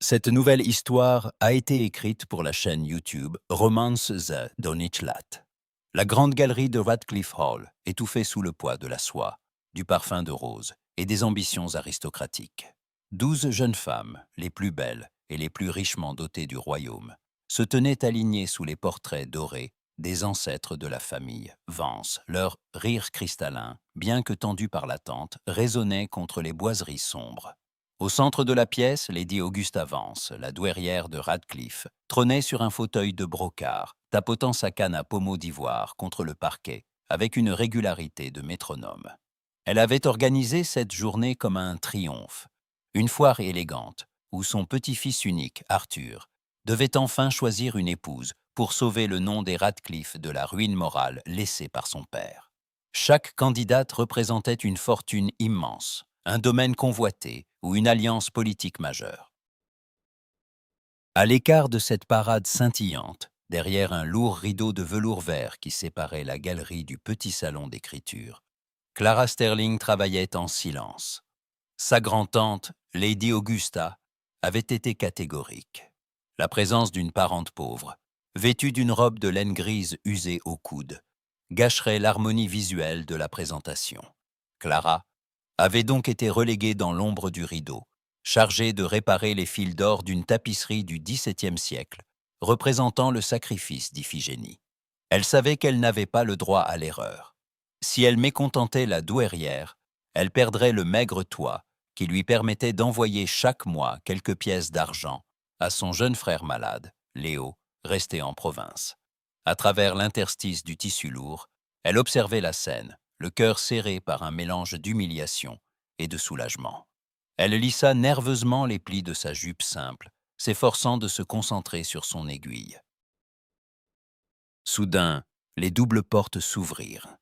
Cette nouvelle histoire a été écrite pour la chaîne YouTube Romance The Donitschlat. La grande galerie de Radcliffe Hall, étouffée sous le poids de la soie, du parfum de rose et des ambitions aristocratiques. 12 jeunes femmes, les plus belles et les plus richement dotées du royaume, se tenaient alignées sous les portraits dorés des ancêtres de la famille Vance. Leur rire cristallin, bien que tendu par l'attente, résonnait contre les boiseries sombres. Au centre de la pièce, Lady Augusta Vance, la douairière de Radcliffe, trônait sur un fauteuil de brocart, tapotant sa canne à pommeau d'ivoire contre le parquet, avec une régularité de métronome. Elle avait organisé cette journée comme un triomphe, une foire élégante, où son petit-fils unique, Arthur, devait enfin choisir une épouse pour sauver le nom des Radcliffe de la ruine morale laissée par son père. Chaque candidate représentait une fortune immense, un domaine convoité ou une alliance politique majeure. À l'écart de cette parade scintillante, derrière un lourd rideau de velours vert qui séparait la galerie du petit salon d'écriture, Clara Sterling travaillait en silence. Sa grand-tante, Lady Augusta, avait été catégorique. La présence d'une parente pauvre, vêtue d'une robe de laine grise usée au coude, gâcherait l'harmonie visuelle de la présentation. Clara avait donc été reléguée dans l'ombre du rideau, chargée de réparer les fils d'or d'une tapisserie du XVIIe siècle, représentant le sacrifice d'Iphigénie. Elle savait qu'elle n'avait pas le droit à l'erreur. Si elle mécontentait la douairière, elle perdrait le maigre toit qui lui permettait d'envoyer chaque mois quelques pièces d'argent à son jeune frère malade, Léo, resté en province. À travers l'interstice du tissu lourd, elle observait la scène, le cœur serré par un mélange d'humiliation et de soulagement. Elle lissa nerveusement les plis de sa jupe simple, s'efforçant de se concentrer sur son aiguille. Soudain, les doubles portes s'ouvrirent.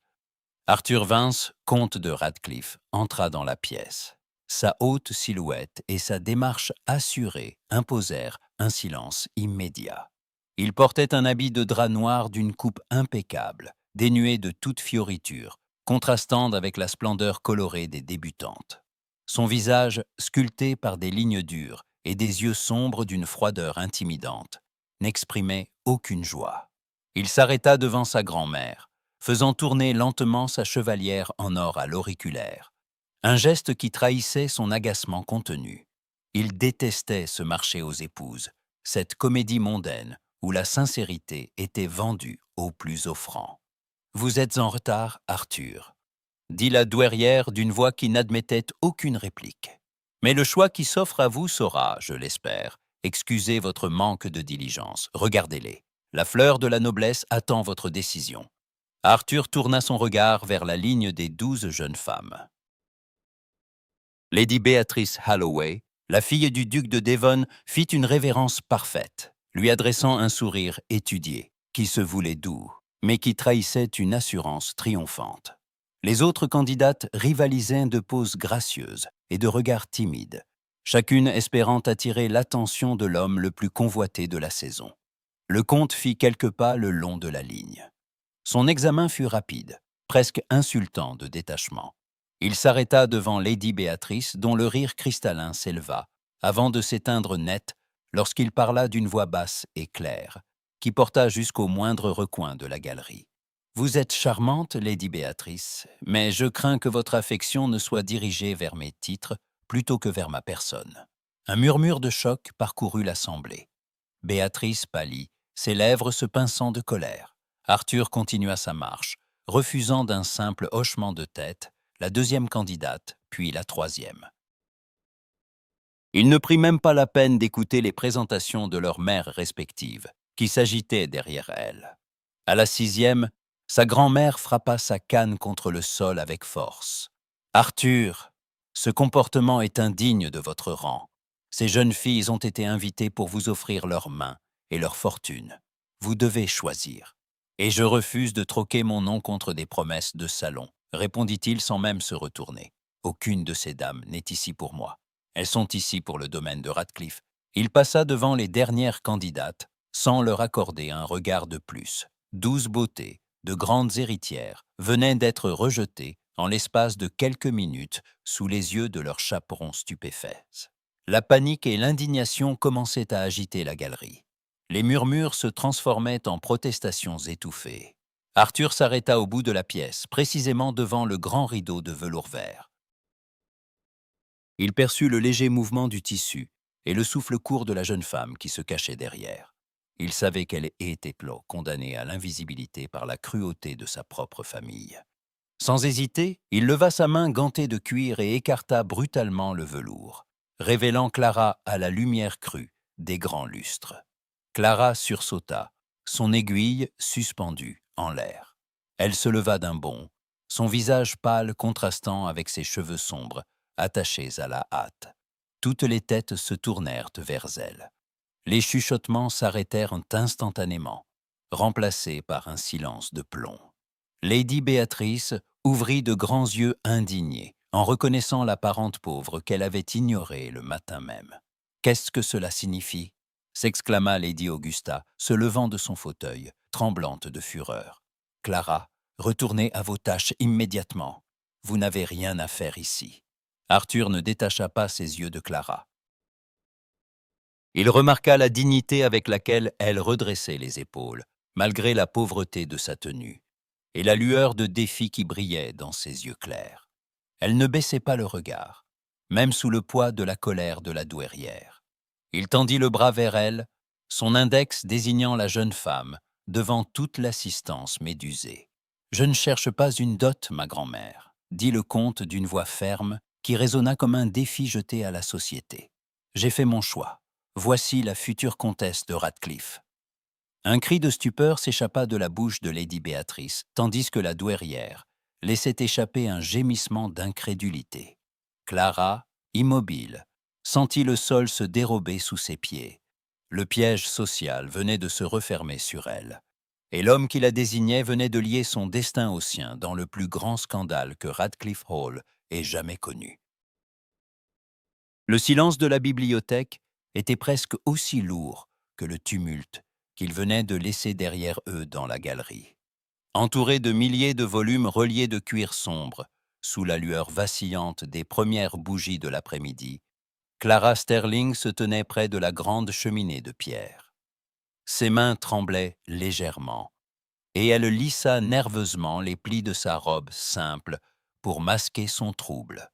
Arthur Vance, comte de Radcliffe, entra dans la pièce. Sa haute silhouette et sa démarche assurée imposèrent un silence immédiat. Il portait un habit de drap noir d'une coupe impeccable, dénué de toute fioriture, contrastant avec la splendeur colorée des débutantes. Son visage, sculpté par des lignes dures et des yeux sombres d'une froideur intimidante, n'exprimait aucune joie. Il s'arrêta devant sa grand-mère, faisant tourner lentement sa chevalière en or à l'auriculaire, un geste qui trahissait son agacement contenu. Il détestait ce marché aux épouses, cette comédie mondaine où la sincérité était vendue au plus offrant. « Vous êtes en retard, Arthur », dit la douairière d'une voix qui n'admettait aucune réplique. « Mais le choix qui s'offre à vous saura, je l'espère, excuser votre manque de diligence. Regardez-les. La fleur de la noblesse attend votre décision. » Arthur tourna son regard vers la ligne des 12 jeunes femmes. Lady Beatrice Halloway, la fille du duc de Devon, fit une révérence parfaite, lui adressant un sourire étudié, qui se voulait doux, mais qui trahissait une assurance triomphante. Les autres candidates rivalisaient de poses gracieuses et de regards timides, chacune espérant attirer l'attention de l'homme le plus convoité de la saison. Le comte fit quelques pas le long de la ligne. Son examen fut rapide, presque insultant de détachement. Il s'arrêta devant Lady Béatrice, dont le rire cristallin s'éleva, avant de s'éteindre net lorsqu'il parla d'une voix basse et claire, qui porta jusqu'au moindre recoin de la galerie. « Vous êtes charmante, Lady Béatrice, mais je crains que votre affection ne soit dirigée vers mes titres plutôt que vers ma personne. » Un murmure de choc parcourut l'assemblée. Béatrice pâlit, ses lèvres se pinçant de colère. Arthur continua sa marche, refusant d'un simple hochement de tête la deuxième candidate, puis la troisième. Il ne prit même pas la peine d'écouter les présentations de leurs mères respectives, qui s'agitaient derrière elle. À la sixième, sa grand-mère frappa sa canne contre le sol avec force. « Arthur, ce comportement est indigne de votre rang. Ces jeunes filles ont été invitées pour vous offrir leurs mains et leur fortune. Vous devez choisir. Et je refuse de troquer mon nom contre des promesses de salon, répondit-il sans même se retourner. Aucune de ces dames n'est ici pour moi. Elles sont ici pour le domaine de Radcliffe. Il passa devant les dernières candidates, sans leur accorder un regard de plus. 12 beautés, de grandes héritières, venaient d'être rejetées en l'espace de quelques minutes sous les yeux de leurs chaperons stupéfaits. La panique et l'indignation commençaient à agiter la galerie. Les murmures se transformaient en protestations étouffées. Arthur s'arrêta au bout de la pièce, précisément devant le grand rideau de velours vert. Il perçut le léger mouvement du tissu et le souffle court de la jeune femme qui se cachait derrière. Il savait qu'elle était condamnée à l'invisibilité par la cruauté de sa propre famille. Sans hésiter, il leva sa main gantée de cuir et écarta brutalement le velours, révélant Clara à la lumière crue des grands lustres. Clara sursauta, son aiguille suspendue en l'air. Elle se leva d'un bond, son visage pâle contrastant avec ses cheveux sombres, attachés à la hâte. Toutes les têtes se tournèrent vers elle. Les chuchotements s'arrêtèrent instantanément, remplacés par un silence de plomb. Lady Béatrice ouvrit de grands yeux indignés en reconnaissant la parente pauvre qu'elle avait ignorée le matin même. « Qu'est-ce que cela signifie » s'exclama Lady Augusta, se levant de son fauteuil, tremblante de fureur. « Clara, retournez à vos tâches immédiatement. Vous n'avez rien à faire ici. » Arthur ne détacha pas ses yeux de Clara. Il remarqua la dignité avec laquelle elle redressait les épaules, malgré la pauvreté de sa tenue, et la lueur de défi qui brillait dans ses yeux clairs. Elle ne baissait pas le regard, même sous le poids de la colère de la douairière. Il tendit le bras vers elle, son index désignant la jeune femme, devant toute l'assistance médusée. « Je ne cherche pas une dot, ma grand-mère, » dit le comte d'une voix ferme qui résonna comme un défi jeté à la société. « J'ai fait mon choix. Voici la future comtesse de Radcliffe. » Un cri de stupeur s'échappa de la bouche de Lady Béatrice, tandis que la douairière laissait échapper un gémissement d'incrédulité. Clara, immobile, sentit le sol se dérober sous ses pieds. Le piège social venait de se refermer sur elle, et l'homme qui la désignait venait de lier son destin au sien dans le plus grand scandale que Radcliffe Hall ait jamais connu. Le silence de la bibliothèque était presque aussi lourd que le tumulte qu'ils venaient de laisser derrière eux dans la galerie. Entourés de milliers de volumes reliés de cuir sombre, sous la lueur vacillante des premières bougies de l'après-midi, Clara Sterling se tenait près de la grande cheminée de pierre. Ses mains tremblaient légèrement, et elle lissa nerveusement les plis de sa robe simple pour masquer son trouble.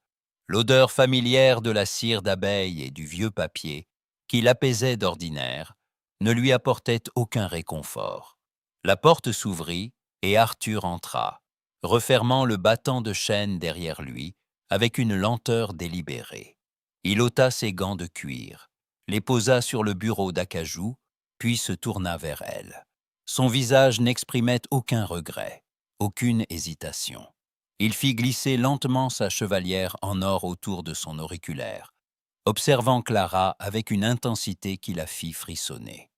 L'odeur familière de la cire d'abeille et du vieux papier, qui l'apaisait d'ordinaire, ne lui apportait aucun réconfort. La porte s'ouvrit et Arthur entra, refermant le battant de chaîne derrière lui avec une lenteur délibérée. Il ôta ses gants de cuir, les posa sur le bureau d'acajou, puis se tourna vers elle. Son visage n'exprimait aucun regret, aucune hésitation. Il fit glisser lentement sa chevalière en or autour de son auriculaire, observant Clara avec une intensité qui la fit frissonner.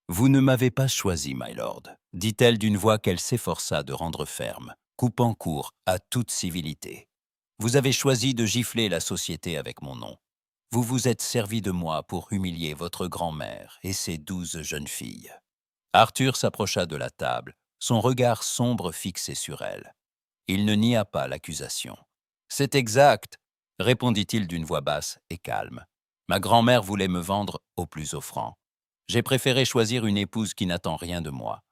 « Vous ne m'avez pas choisi, my lord, » dit-elle d'une voix qu'elle s'efforça de rendre ferme, coupant court à toute civilité. « Vous avez choisi de gifler la société avec mon nom. Vous vous êtes servi de moi pour humilier votre grand-mère et ses 12 jeunes filles. » Arthur s'approcha de la table, son regard sombre fixé sur elle. Il ne nia pas l'accusation. « C'est exact, » répondit-il d'une voix basse et calme. « Ma grand-mère voulait me vendre au plus offrant. J'ai préféré choisir une épouse qui n'attend rien de moi,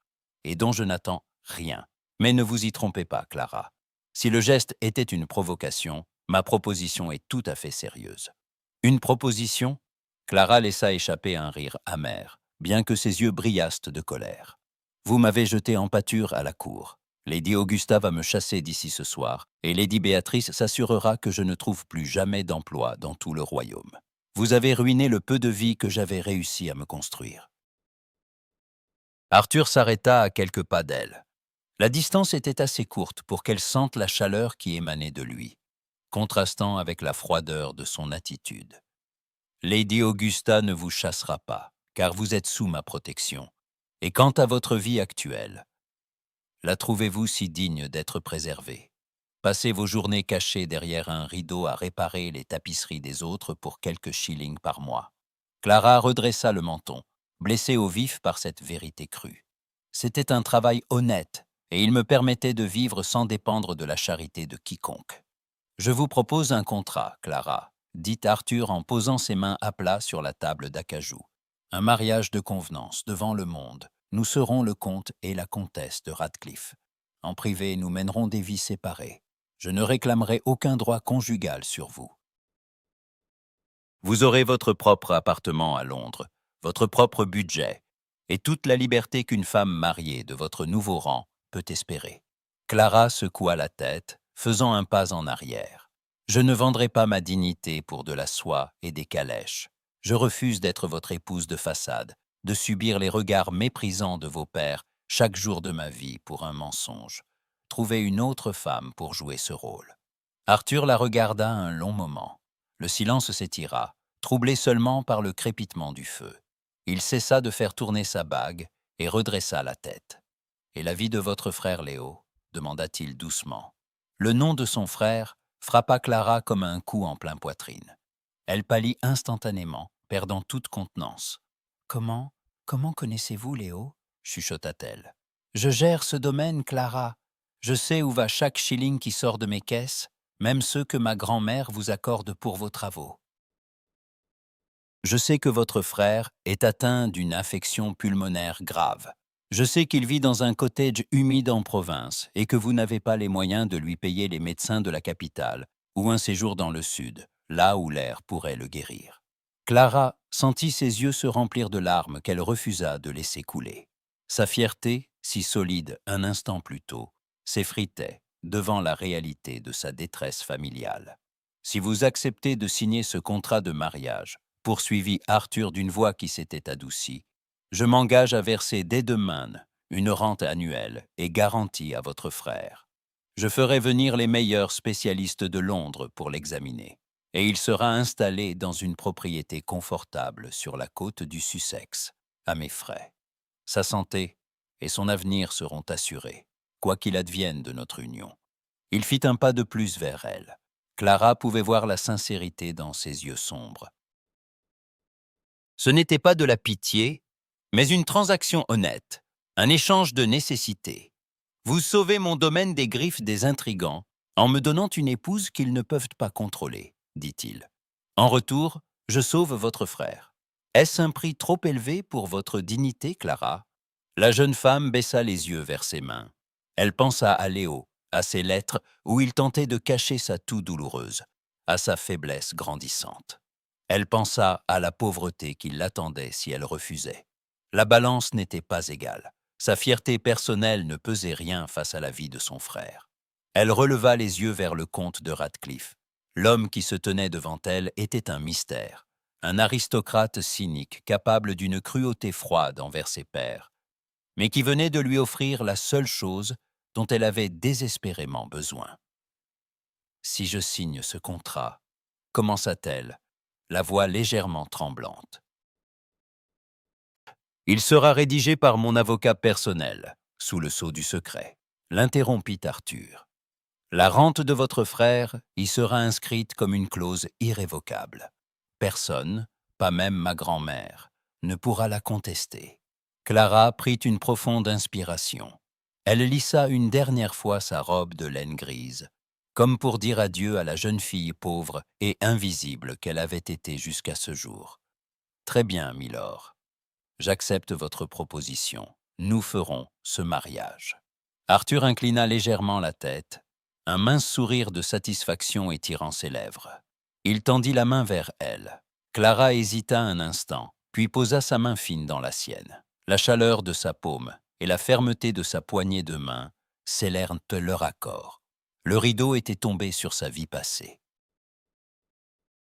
et dont je n'attends rien. Mais ne vous y trompez pas, Clara. Si le geste était une provocation, ma proposition est tout à fait sérieuse. » « Une proposition ?» Clara laissa échapper un rire amer, bien que ses yeux brillassent de colère. « Vous m'avez jeté en pâture à la cour. Lady Augusta va me chasser d'ici ce soir, et Lady Béatrice s'assurera que je ne trouve plus jamais d'emploi dans tout le royaume. Vous avez ruiné le peu de vie que j'avais réussi à me construire. » Arthur s'arrêta à quelques pas d'elle. La distance était assez courte pour qu'elle sente la chaleur qui émanait de lui, contrastant avec la froideur de son attitude. « Lady Augusta ne vous chassera pas, car vous êtes sous ma protection. Et quant à votre vie actuelle, la trouvez-vous si digne d'être préservée? Passez vos journées cachées derrière un rideau à réparer les tapisseries des autres pour quelques shillings par mois. » Clara redressa le menton, blessée au vif par cette vérité crue. C'était un travail honnête, et il me permettait de vivre sans dépendre de la charité de quiconque. « Je vous propose un contrat, Clara, dit Arthur en posant ses mains à plat sur la table d'acajou. Un mariage de convenance devant le monde. Nous serons le comte et la comtesse de Radcliffe. En privé, nous mènerons des vies séparées. Je ne réclamerai aucun droit conjugal sur vous. Vous aurez votre propre appartement à Londres, votre propre budget, et toute la liberté qu'une femme mariée de votre nouveau rang peut espérer. Clara secoua la tête, faisant un pas en arrière. Je ne vendrai pas ma dignité pour de la soie et des calèches. Je refuse d'être votre épouse de façade, de subir les regards méprisants de vos pères chaque jour de ma vie pour un mensonge. Trouvez une autre femme pour jouer ce rôle. Arthur la regarda un long moment. Le silence s'étira, troublé seulement par le crépitement du feu. Il cessa de faire tourner sa bague et redressa la tête. « Et la vie de votre frère Léo ?» demanda-t-il doucement. Le nom de son frère frappa Clara comme un coup en plein poitrine. Elle pâlit instantanément, perdant toute contenance. « Comment connaissez-vous Léo ?» chuchota-t-elle. « Je gère ce domaine, Clara. Je sais où va chaque shilling qui sort de mes caisses, même ceux que ma grand-mère vous accorde pour vos travaux. Je sais que votre frère est atteint d'une affection pulmonaire grave. Je sais qu'il vit dans un cottage humide en province et que vous n'avez pas les moyens de lui payer les médecins de la capitale ou un séjour dans le sud, là où l'air pourrait le guérir. » Clara sentit ses yeux se remplir de larmes qu'elle refusa de laisser couler. Sa fierté, si solide un instant plus tôt, s'effritait devant la réalité de sa détresse familiale. « Si vous acceptez de signer ce contrat de mariage, poursuivit Arthur d'une voix qui s'était adoucie, je m'engage à verser dès demain une rente annuelle et garantie à votre frère. Je ferai venir les meilleurs spécialistes de Londres pour l'examiner, et il sera installé dans une propriété confortable sur la côte du Sussex, à mes frais. Sa santé et son avenir seront assurés, quoi qu'il advienne de notre union. » Il fit un pas de plus vers elle. Clara pouvait voir la sincérité dans ses yeux sombres. Ce n'était pas de la pitié, mais une transaction honnête, un échange de nécessité. Vous sauvez mon domaine des griffes des intrigants en me donnant une épouse qu'ils ne peuvent pas contrôler, dit-il. En retour, je sauve votre frère. Est-ce un prix trop élevé pour votre dignité, Clara ? La jeune femme baissa les yeux vers ses mains. Elle pensa à Léo, à ses lettres où il tentait de cacher sa toux douloureuse, à sa faiblesse grandissante. Elle pensa à la pauvreté qui l'attendait si elle refusait. La balance n'était pas égale. Sa fierté personnelle ne pesait rien face à la vie de son frère. Elle releva les yeux vers le comte de Radcliffe. L'homme qui se tenait devant elle était un mystère, un aristocrate cynique capable d'une cruauté froide envers ses pairs, mais qui venait de lui offrir la seule chose dont elle avait désespérément besoin. « Si je signe ce contrat, » commença-t-elle, la voix légèrement tremblante. « Il sera rédigé par mon avocat personnel, sous le sceau du secret, » l'interrompit Arthur. « La rente de votre frère y sera inscrite comme une clause irrévocable. Personne, pas même ma grand-mère, ne pourra la contester. » Clara prit une profonde inspiration. Elle lissa une dernière fois sa robe de laine grise, comme pour dire adieu à la jeune fille pauvre et invisible qu'elle avait été jusqu'à ce jour. « Très bien, milord. J'accepte votre proposition. Nous ferons ce mariage. » Arthur inclina légèrement la tête, un mince sourire de satisfaction étirant ses lèvres. Il tendit la main vers elle. Clara hésita un instant, puis posa sa main fine dans la sienne. La chaleur de sa paume et la fermeté de sa poignée de main scellèrent leur accord. Le rideau était tombé sur sa vie passée.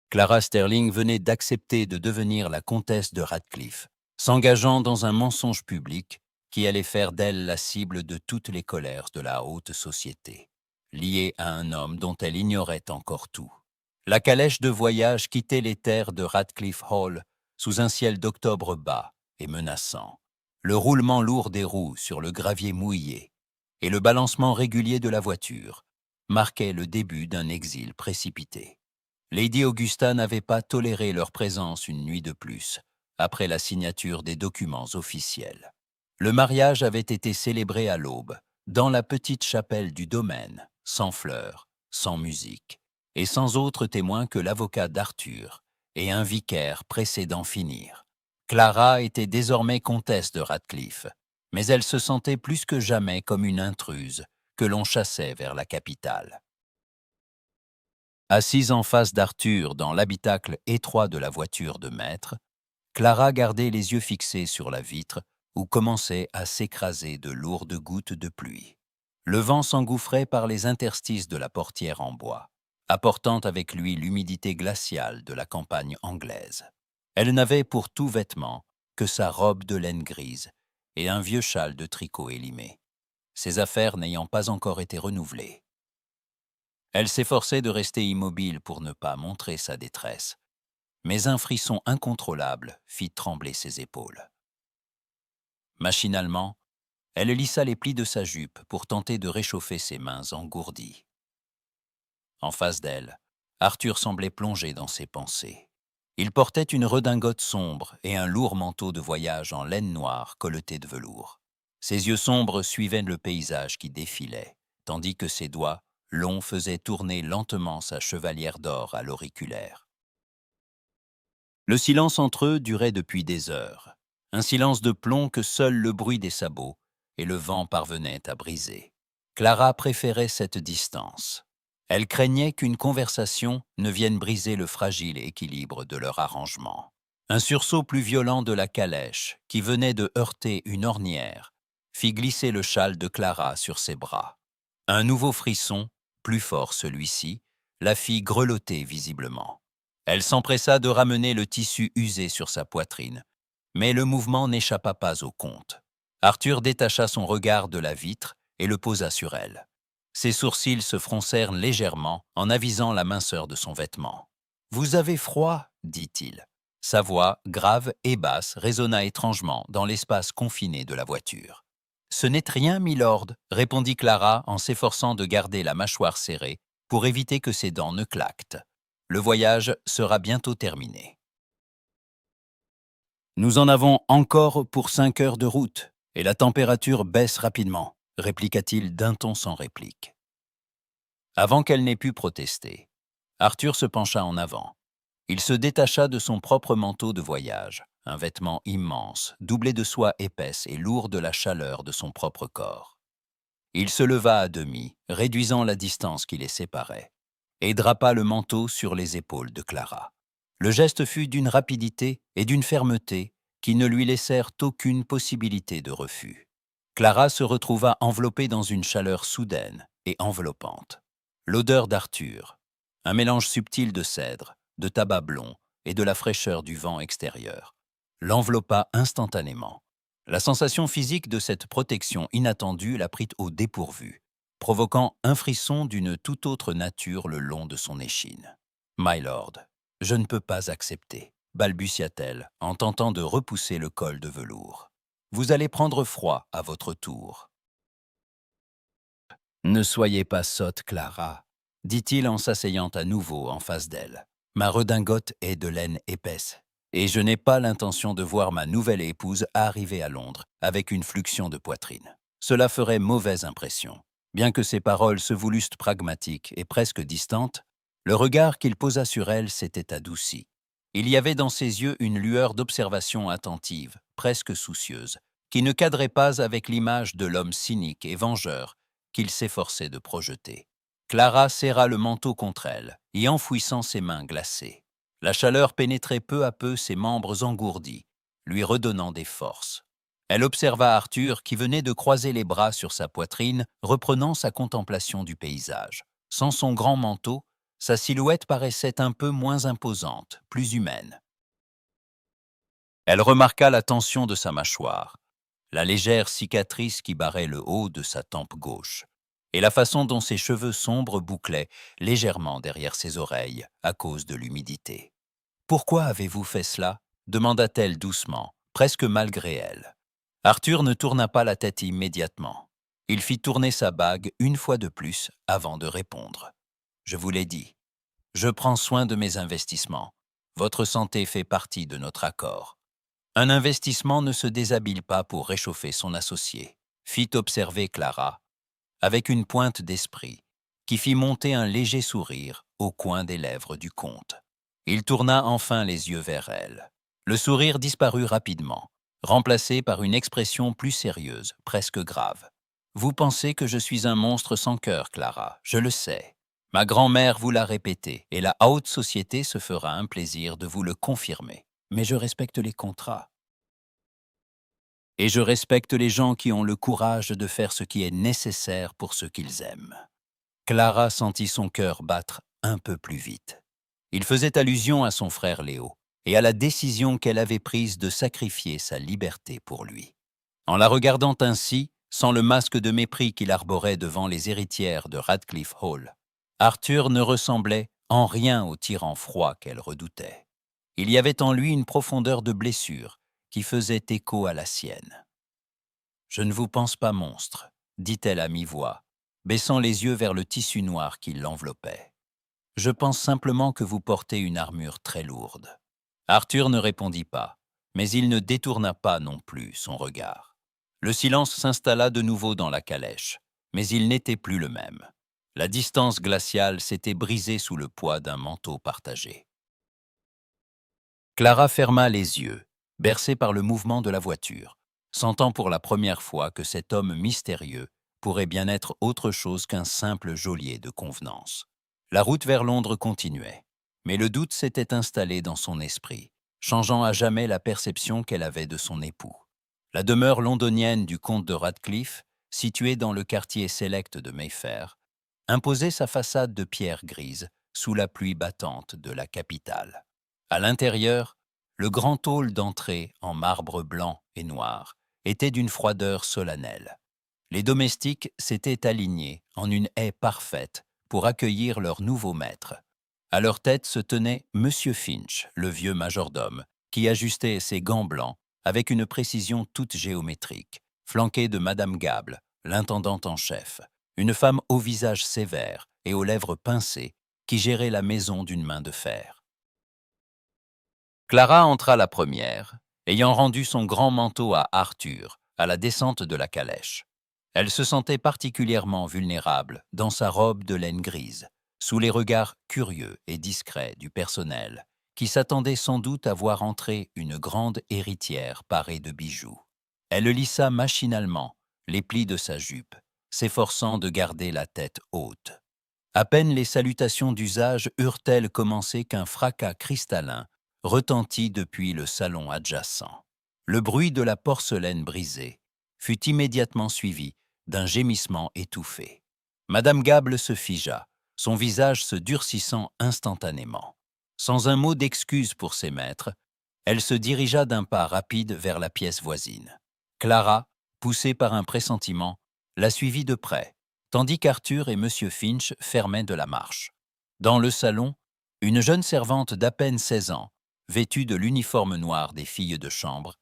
Clara Sterling venait d'accepter de devenir la comtesse de Radcliffe, s'engageant dans un mensonge public qui allait faire d'elle la cible de toutes les colères de la haute société, liée à un homme dont elle ignorait encore tout. La calèche de voyage quittait les terres de Radcliffe Hall sous un ciel d'octobre bas et menaçant. Le roulement lourd des roues sur le gravier mouillé et le balancement régulier de la voiture marquaient le début d'un exil précipité. Lady Augusta n'avait pas toléré leur présence une nuit de plus, après la signature des documents officiels. Le mariage avait été célébré à l'aube, dans la petite chapelle du domaine, sans fleurs, sans musique, et sans autre témoin que l'avocat d'Arthur et un vicaire pressé d'en finir. Clara était désormais comtesse de Radcliffe, mais elle se sentait plus que jamais comme une intruse que l'on chassait vers la capitale. Assise en face d'Arthur dans l'habitacle étroit de la voiture de maître, Clara gardait les yeux fixés sur la vitre où commençaient à s'écraser de lourdes gouttes de pluie. Le vent s'engouffrait par les interstices de la portière en bois, apportant avec lui l'humidité glaciale de la campagne anglaise. Elle n'avait pour tout vêtement que sa robe de laine grise et un vieux châle de tricot élimé, ses affaires n'ayant pas encore été renouvelées. Elle s'efforçait de rester immobile pour ne pas montrer sa détresse, mais un frisson incontrôlable fit trembler ses épaules. Machinalement, elle lissa les plis de sa jupe pour tenter de réchauffer ses mains engourdies. En face d'elle, Arthur semblait plongé dans ses pensées. Il portait une redingote sombre et un lourd manteau de voyage en laine noire colleté de velours. Ses yeux sombres suivaient le paysage qui défilait, tandis que ses doigts, longs, faisaient tourner lentement sa chevalière d'or à l'auriculaire. Le silence entre eux durait depuis des heures, un silence de plomb que seul le bruit des sabots et le vent parvenaient à briser. Clara préférait cette distance. Elle craignait qu'une conversation ne vienne briser le fragile équilibre de leur arrangement. Un sursaut plus violent de la calèche, qui venait de heurter une ornière, fit glisser le châle de Clara sur ses bras. Un nouveau frisson, plus fort celui-ci, la fit grelotter visiblement. Elle s'empressa de ramener le tissu usé sur sa poitrine, mais le mouvement n'échappa pas au compte. Arthur détacha son regard de la vitre et le posa sur elle. Ses sourcils se froncèrent légèrement en avisant la minceur de son vêtement. « Vous avez froid » dit-il. Sa voix, grave et basse, résonna étrangement dans l'espace confiné de la voiture. « Ce n'est rien, milord » répondit Clara en s'efforçant de garder la mâchoire serrée pour éviter que ses dents ne claquent. « Le voyage sera bientôt terminé. »« Nous en avons encore pour 5 heures de route, et la température baisse rapidement. » répliqua-t-il d'un ton sans réplique. Avant qu'elle n'ait pu protester, Arthur se pencha en avant. Il se détacha de son propre manteau de voyage, un vêtement immense, doublé de soie épaisse et lourd de la chaleur de son propre corps. Il se leva à demi, réduisant la distance qui les séparait, et drapa le manteau sur les épaules de Clara. Le geste fut d'une rapidité et d'une fermeté qui ne lui laissèrent aucune possibilité de refus. Clara se retrouva enveloppée dans une chaleur soudaine et enveloppante. L'odeur d'Arthur, un mélange subtil de cèdre, de tabac blond et de la fraîcheur du vent extérieur, l'enveloppa instantanément. La sensation physique de cette protection inattendue la prit au dépourvu, provoquant un frisson d'une toute autre nature le long de son échine. « My lord, je ne peux pas accepter » balbutia-t-elle en tentant de repousser le col de velours. Vous allez prendre froid à votre tour. Ne soyez pas sotte, Clara, dit-il en s'asseyant à nouveau en face d'elle. Ma redingote est de laine épaisse, et je n'ai pas l'intention de voir ma nouvelle épouse arriver à Londres avec une fluxion de poitrine. Cela ferait mauvaise impression. Bien que ses paroles se voulussent pragmatiques et presque distantes, le regard qu'il posa sur elle s'était adouci. Il y avait dans ses yeux une lueur d'observation attentive, presque soucieuse, qui ne cadrait pas avec l'image de l'homme cynique et vengeur qu'il s'efforçait de projeter. Clara serra le manteau contre elle, y enfouissant ses mains glacées. La chaleur pénétrait peu à peu ses membres engourdis, lui redonnant des forces. Elle observa Arthur qui venait de croiser les bras sur sa poitrine, reprenant sa contemplation du paysage. Sans son grand manteau, sa silhouette paraissait un peu moins imposante, plus humaine. Elle remarqua la tension de sa mâchoire, la légère cicatrice qui barrait le haut de sa tempe gauche, et la façon dont ses cheveux sombres bouclaient légèrement derrière ses oreilles à cause de l'humidité. « Pourquoi avez-vous fait cela » demanda-t-elle doucement, presque malgré elle. Arthur ne tourna pas la tête immédiatement. Il fit tourner sa bague une fois de plus avant de répondre. « Je vous l'ai dit. Je prends soin de mes investissements. Votre santé fait partie de notre accord. Un investissement ne se déshabille pas pour réchauffer son associé, » fit observer Clara, avec une pointe d'esprit, qui fit monter un léger sourire au coin des lèvres du comte. Il tourna enfin les yeux vers elle. Le sourire disparut rapidement, remplacé par une expression plus sérieuse, presque grave. « Vous pensez que je suis un monstre sans cœur, Clara, je le sais. Ma grand-mère vous l'a répété, et la haute société se fera un plaisir de vous le confirmer. Mais je respecte les contrats. Et je respecte les gens qui ont le courage de faire ce qui est nécessaire pour ce qu'ils aiment. » Clara sentit son cœur battre un peu plus vite. Il faisait allusion à son frère Léo et à la décision qu'elle avait prise de sacrifier sa liberté pour lui. En la regardant ainsi, sans le masque de mépris qu'il arborait devant les héritières de Radcliffe Hall, Arthur ne ressemblait en rien au tyran froid qu'elle redoutait. Il y avait en lui une profondeur de blessure qui faisait écho à la sienne. « Je ne vous pense pas monstre, » dit-elle à mi-voix, baissant les yeux vers le tissu noir qui l'enveloppait. « Je pense simplement que vous portez une armure très lourde. » Arthur ne répondit pas, mais il ne détourna pas non plus son regard. Le silence s'installa de nouveau dans la calèche, mais il n'était plus le même. La distance glaciale s'était brisée sous le poids d'un manteau partagé. Clara ferma les yeux, bercée par le mouvement de la voiture, sentant pour la première fois que cet homme mystérieux pourrait bien être autre chose qu'un simple geôlier de convenance. La route vers Londres continuait, mais le doute s'était installé dans son esprit, changeant à jamais la perception qu'elle avait de son époux. La demeure londonienne du comte de Radcliffe, située dans le quartier sélect de Mayfair, imposait sa façade de pierre grise sous la pluie battante de la capitale. À l'intérieur, le grand hall d'entrée en marbre blanc et noir était d'une froideur solennelle. Les domestiques s'étaient alignés en une haie parfaite pour accueillir leur nouveau maître. À leur tête se tenait Monsieur Finch, le vieux majordome, qui ajustait ses gants blancs avec une précision toute géométrique, flanqué de Madame Gable, l'intendante en chef, une femme au visage sévère et aux lèvres pincées qui gérait la maison d'une main de fer. Clara entra la première, ayant rendu son grand manteau à Arthur à la descente de la calèche. Elle se sentait particulièrement vulnérable dans sa robe de laine grise, sous les regards curieux et discrets du personnel, qui s'attendait sans doute à voir entrer une grande héritière parée de bijoux. Elle lissa machinalement les plis de sa jupe, s'efforçant de garder la tête haute. À peine les salutations d'usage eurent-elles commencé qu'un fracas cristallin retentit depuis le salon adjacent. Le bruit de la porcelaine brisée fut immédiatement suivi d'un gémissement étouffé. Madame Gable se figea, son visage se durcissant instantanément. Sans un mot d'excuse pour ses maîtres, elle se dirigea d'un pas rapide vers la pièce voisine. Clara, poussée par un pressentiment, la suivit de près, tandis qu'Arthur et M. Finch fermaient de la marche. Dans le salon, une jeune servante d'à peine 16 ans, vêtue de l'uniforme noir des filles de chambre,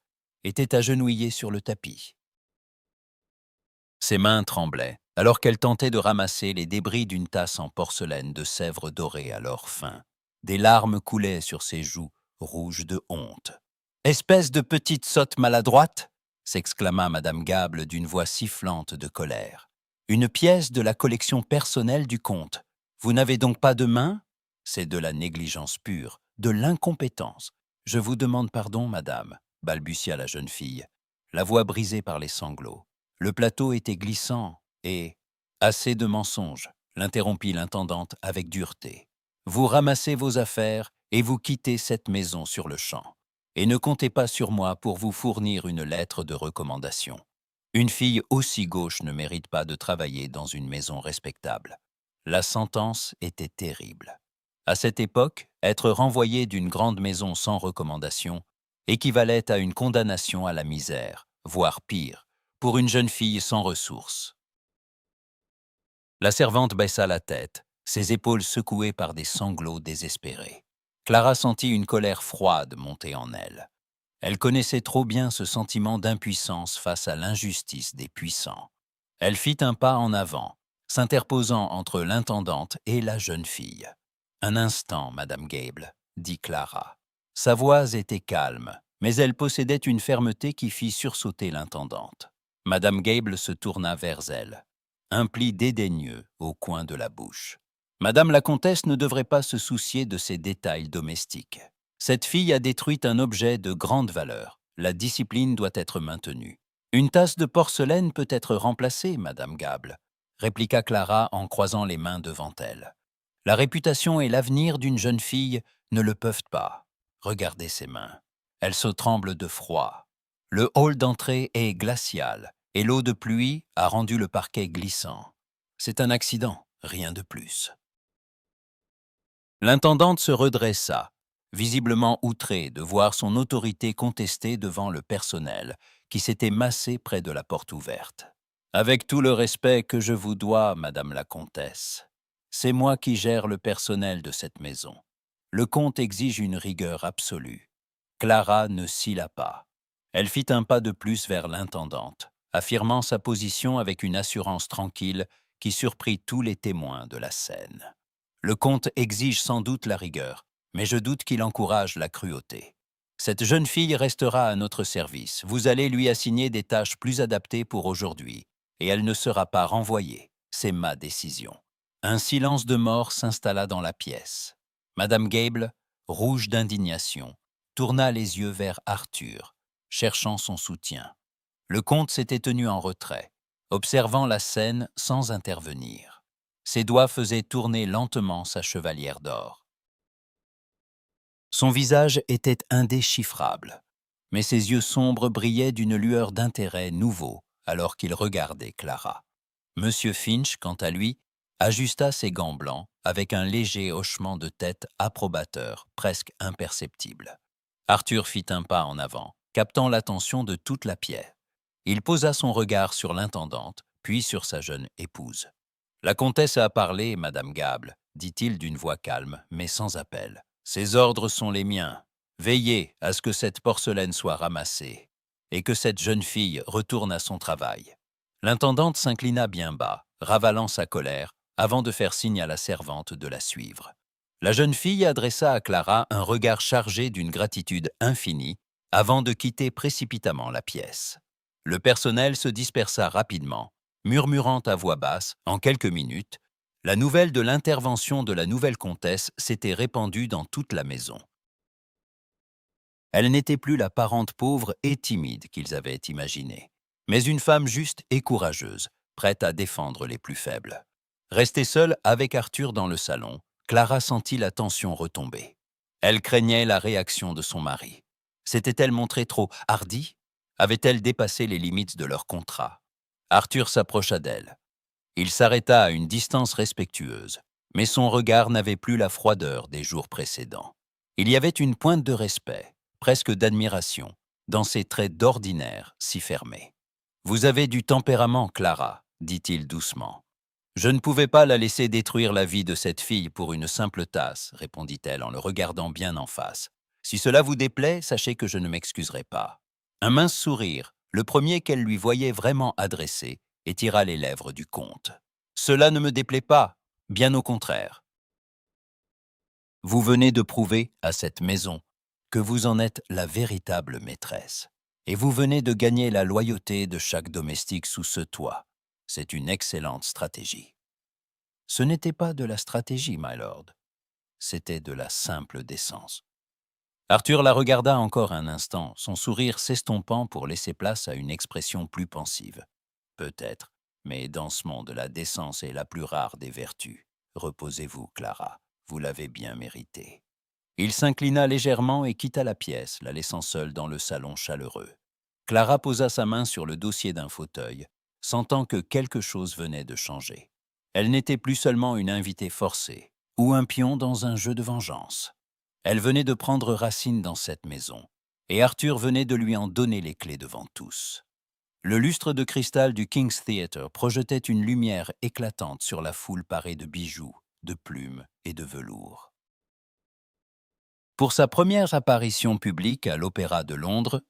était agenouillée sur le tapis. Ses mains tremblaient, alors qu'elle tentait de ramasser les débris d'une tasse en porcelaine de Sèvres dorées alors fin. Des larmes coulaient sur ses joues, rouges de honte. « Espèce de petite sotte maladroite !» s'exclama Madame Gable d'une voix sifflante de colère. « Une pièce de la collection personnelle du comte. Vous n'avez donc pas de main ? C'est de la négligence pure, de l'incompétence. Je vous demande pardon, madame, balbutia la jeune fille, la voix brisée par les sanglots. Le plateau était glissant et... Assez de mensonges, l'interrompit l'intendante avec dureté. Vous ramassez vos affaires et vous quittez cette maison sur le champ. Et ne comptez pas sur moi pour vous fournir une lettre de recommandation. Une fille aussi gauche ne mérite pas de travailler dans une maison respectable. La sentence était terrible. À cette époque, être renvoyé d'une grande maison sans recommandation équivalait à une condamnation à la misère, voire pire, pour une jeune fille sans ressources. La servante baissa la tête, ses épaules secouées par des sanglots désespérés. Clara sentit une colère froide monter en elle. Elle connaissait trop bien ce sentiment d'impuissance face à l'injustice des puissants. Elle fit un pas en avant, s'interposant entre l'intendante et la jeune fille. « Un instant, Madame Gable, » dit Clara. Sa voix était calme, mais elle possédait une fermeté qui fit sursauter l'intendante. Madame Gable se tourna vers elle, un pli dédaigneux au coin de la bouche. Madame la comtesse ne devrait pas se soucier de ces détails domestiques. Cette fille a détruit un objet de grande valeur. La discipline doit être maintenue. Une tasse de porcelaine peut être remplacée, Madame Gable, répliqua Clara en croisant les mains devant elle. La réputation et l'avenir d'une jeune fille ne le peuvent pas. Regardez ses mains. Elles se tremblent de froid. Le hall d'entrée est glacial et l'eau de pluie a rendu le parquet glissant. C'est un accident, rien de plus. L'intendante se redressa, visiblement outrée de voir son autorité contestée devant le personnel, qui s'était massé près de la porte ouverte. Avec tout le respect que je vous dois, Madame la Comtesse, c'est moi qui gère le personnel de cette maison. Le comte exige une rigueur absolue. Clara ne cilla pas. Elle fit un pas de plus vers l'intendante, affirmant sa position avec une assurance tranquille qui surprit tous les témoins de la scène. Le comte exige sans doute la rigueur, mais je doute qu'il encourage la cruauté. Cette jeune fille restera à notre service. Vous allez lui assigner des tâches plus adaptées pour aujourd'hui, et elle ne sera pas renvoyée. C'est ma décision. Un silence de mort s'installa dans la pièce. Madame Gable, rouge d'indignation, tourna les yeux vers Arthur, cherchant son soutien. Le comte s'était tenu en retrait, observant la scène sans intervenir. Ses doigts faisaient tourner lentement sa chevalière d'or. Son visage était indéchiffrable, mais ses yeux sombres brillaient d'une lueur d'intérêt nouveau alors qu'il regardait Clara. Monsieur Finch, quant à lui, ajusta ses gants blancs avec un léger hochement de tête approbateur, presque imperceptible. Arthur fit un pas en avant, captant l'attention de toute la pièce. Il posa son regard sur l'intendante, puis sur sa jeune épouse. « La comtesse a parlé, Madame Gable, dit-il d'une voix calme, mais sans appel. Ses ordres sont les miens. Veillez à ce que cette porcelaine soit ramassée et que cette jeune fille retourne à son travail. » L'intendante s'inclina bien bas, ravalant sa colère, avant de faire signe à la servante de la suivre. La jeune fille adressa à Clara un regard chargé d'une gratitude infinie avant de quitter précipitamment la pièce. Le personnel se dispersa rapidement, murmurant à voix basse, en quelques minutes, la nouvelle de l'intervention de la nouvelle comtesse s'était répandue dans toute la maison. Elle n'était plus la parente pauvre et timide qu'ils avaient imaginée, mais une femme juste et courageuse, prête à défendre les plus faibles. Restée seule avec Arthur dans le salon, Clara sentit la tension retomber. Elle craignait la réaction de son mari. S'était-elle montrée trop hardie? Avait-elle dépassé les limites de leur contrat? Arthur s'approcha d'elle. Il s'arrêta à une distance respectueuse, mais son regard n'avait plus la froideur des jours précédents. Il y avait une pointe de respect, presque d'admiration, dans ses traits d'ordinaire si fermés. « Vous avez du tempérament, Clara, » dit-il doucement. « Je ne pouvais pas la laisser détruire la vie de cette fille pour une simple tasse, » répondit-elle en le regardant bien en face. « Si cela vous déplaît, sachez que je ne m'excuserai pas. » Un mince sourire, le premier qu'elle lui voyait vraiment adressé, étira les lèvres du comte. « Cela ne me déplaît pas, bien au contraire. Vous venez de prouver à cette maison que vous en êtes la véritable maîtresse, et vous venez de gagner la loyauté de chaque domestique sous ce toit. C'est une excellente stratégie. » Ce n'était pas de la stratégie, my lord, c'était de la simple décence. Arthur la regarda encore un instant, son sourire s'estompant pour laisser place à une expression plus pensive. Peut-être, mais dans ce monde, la décence est la plus rare des vertus. Reposez-vous, Clara, vous l'avez bien mérité. Il s'inclina légèrement et quitta la pièce, la laissant seule dans le salon chaleureux. Clara posa sa main sur le dossier d'un fauteuil, sentant que quelque chose venait de changer. Elle n'était plus seulement une invitée forcée, ou un pion dans un jeu de vengeance. Elle venait de prendre racine dans cette maison, et Arthur venait de lui en donner les clés devant tous. Le lustre de cristal du King's Theatre projetait une lumière éclatante sur la foule parée de bijoux, de plumes et de velours. Pour sa première apparition publique à l'Opéra de Londres,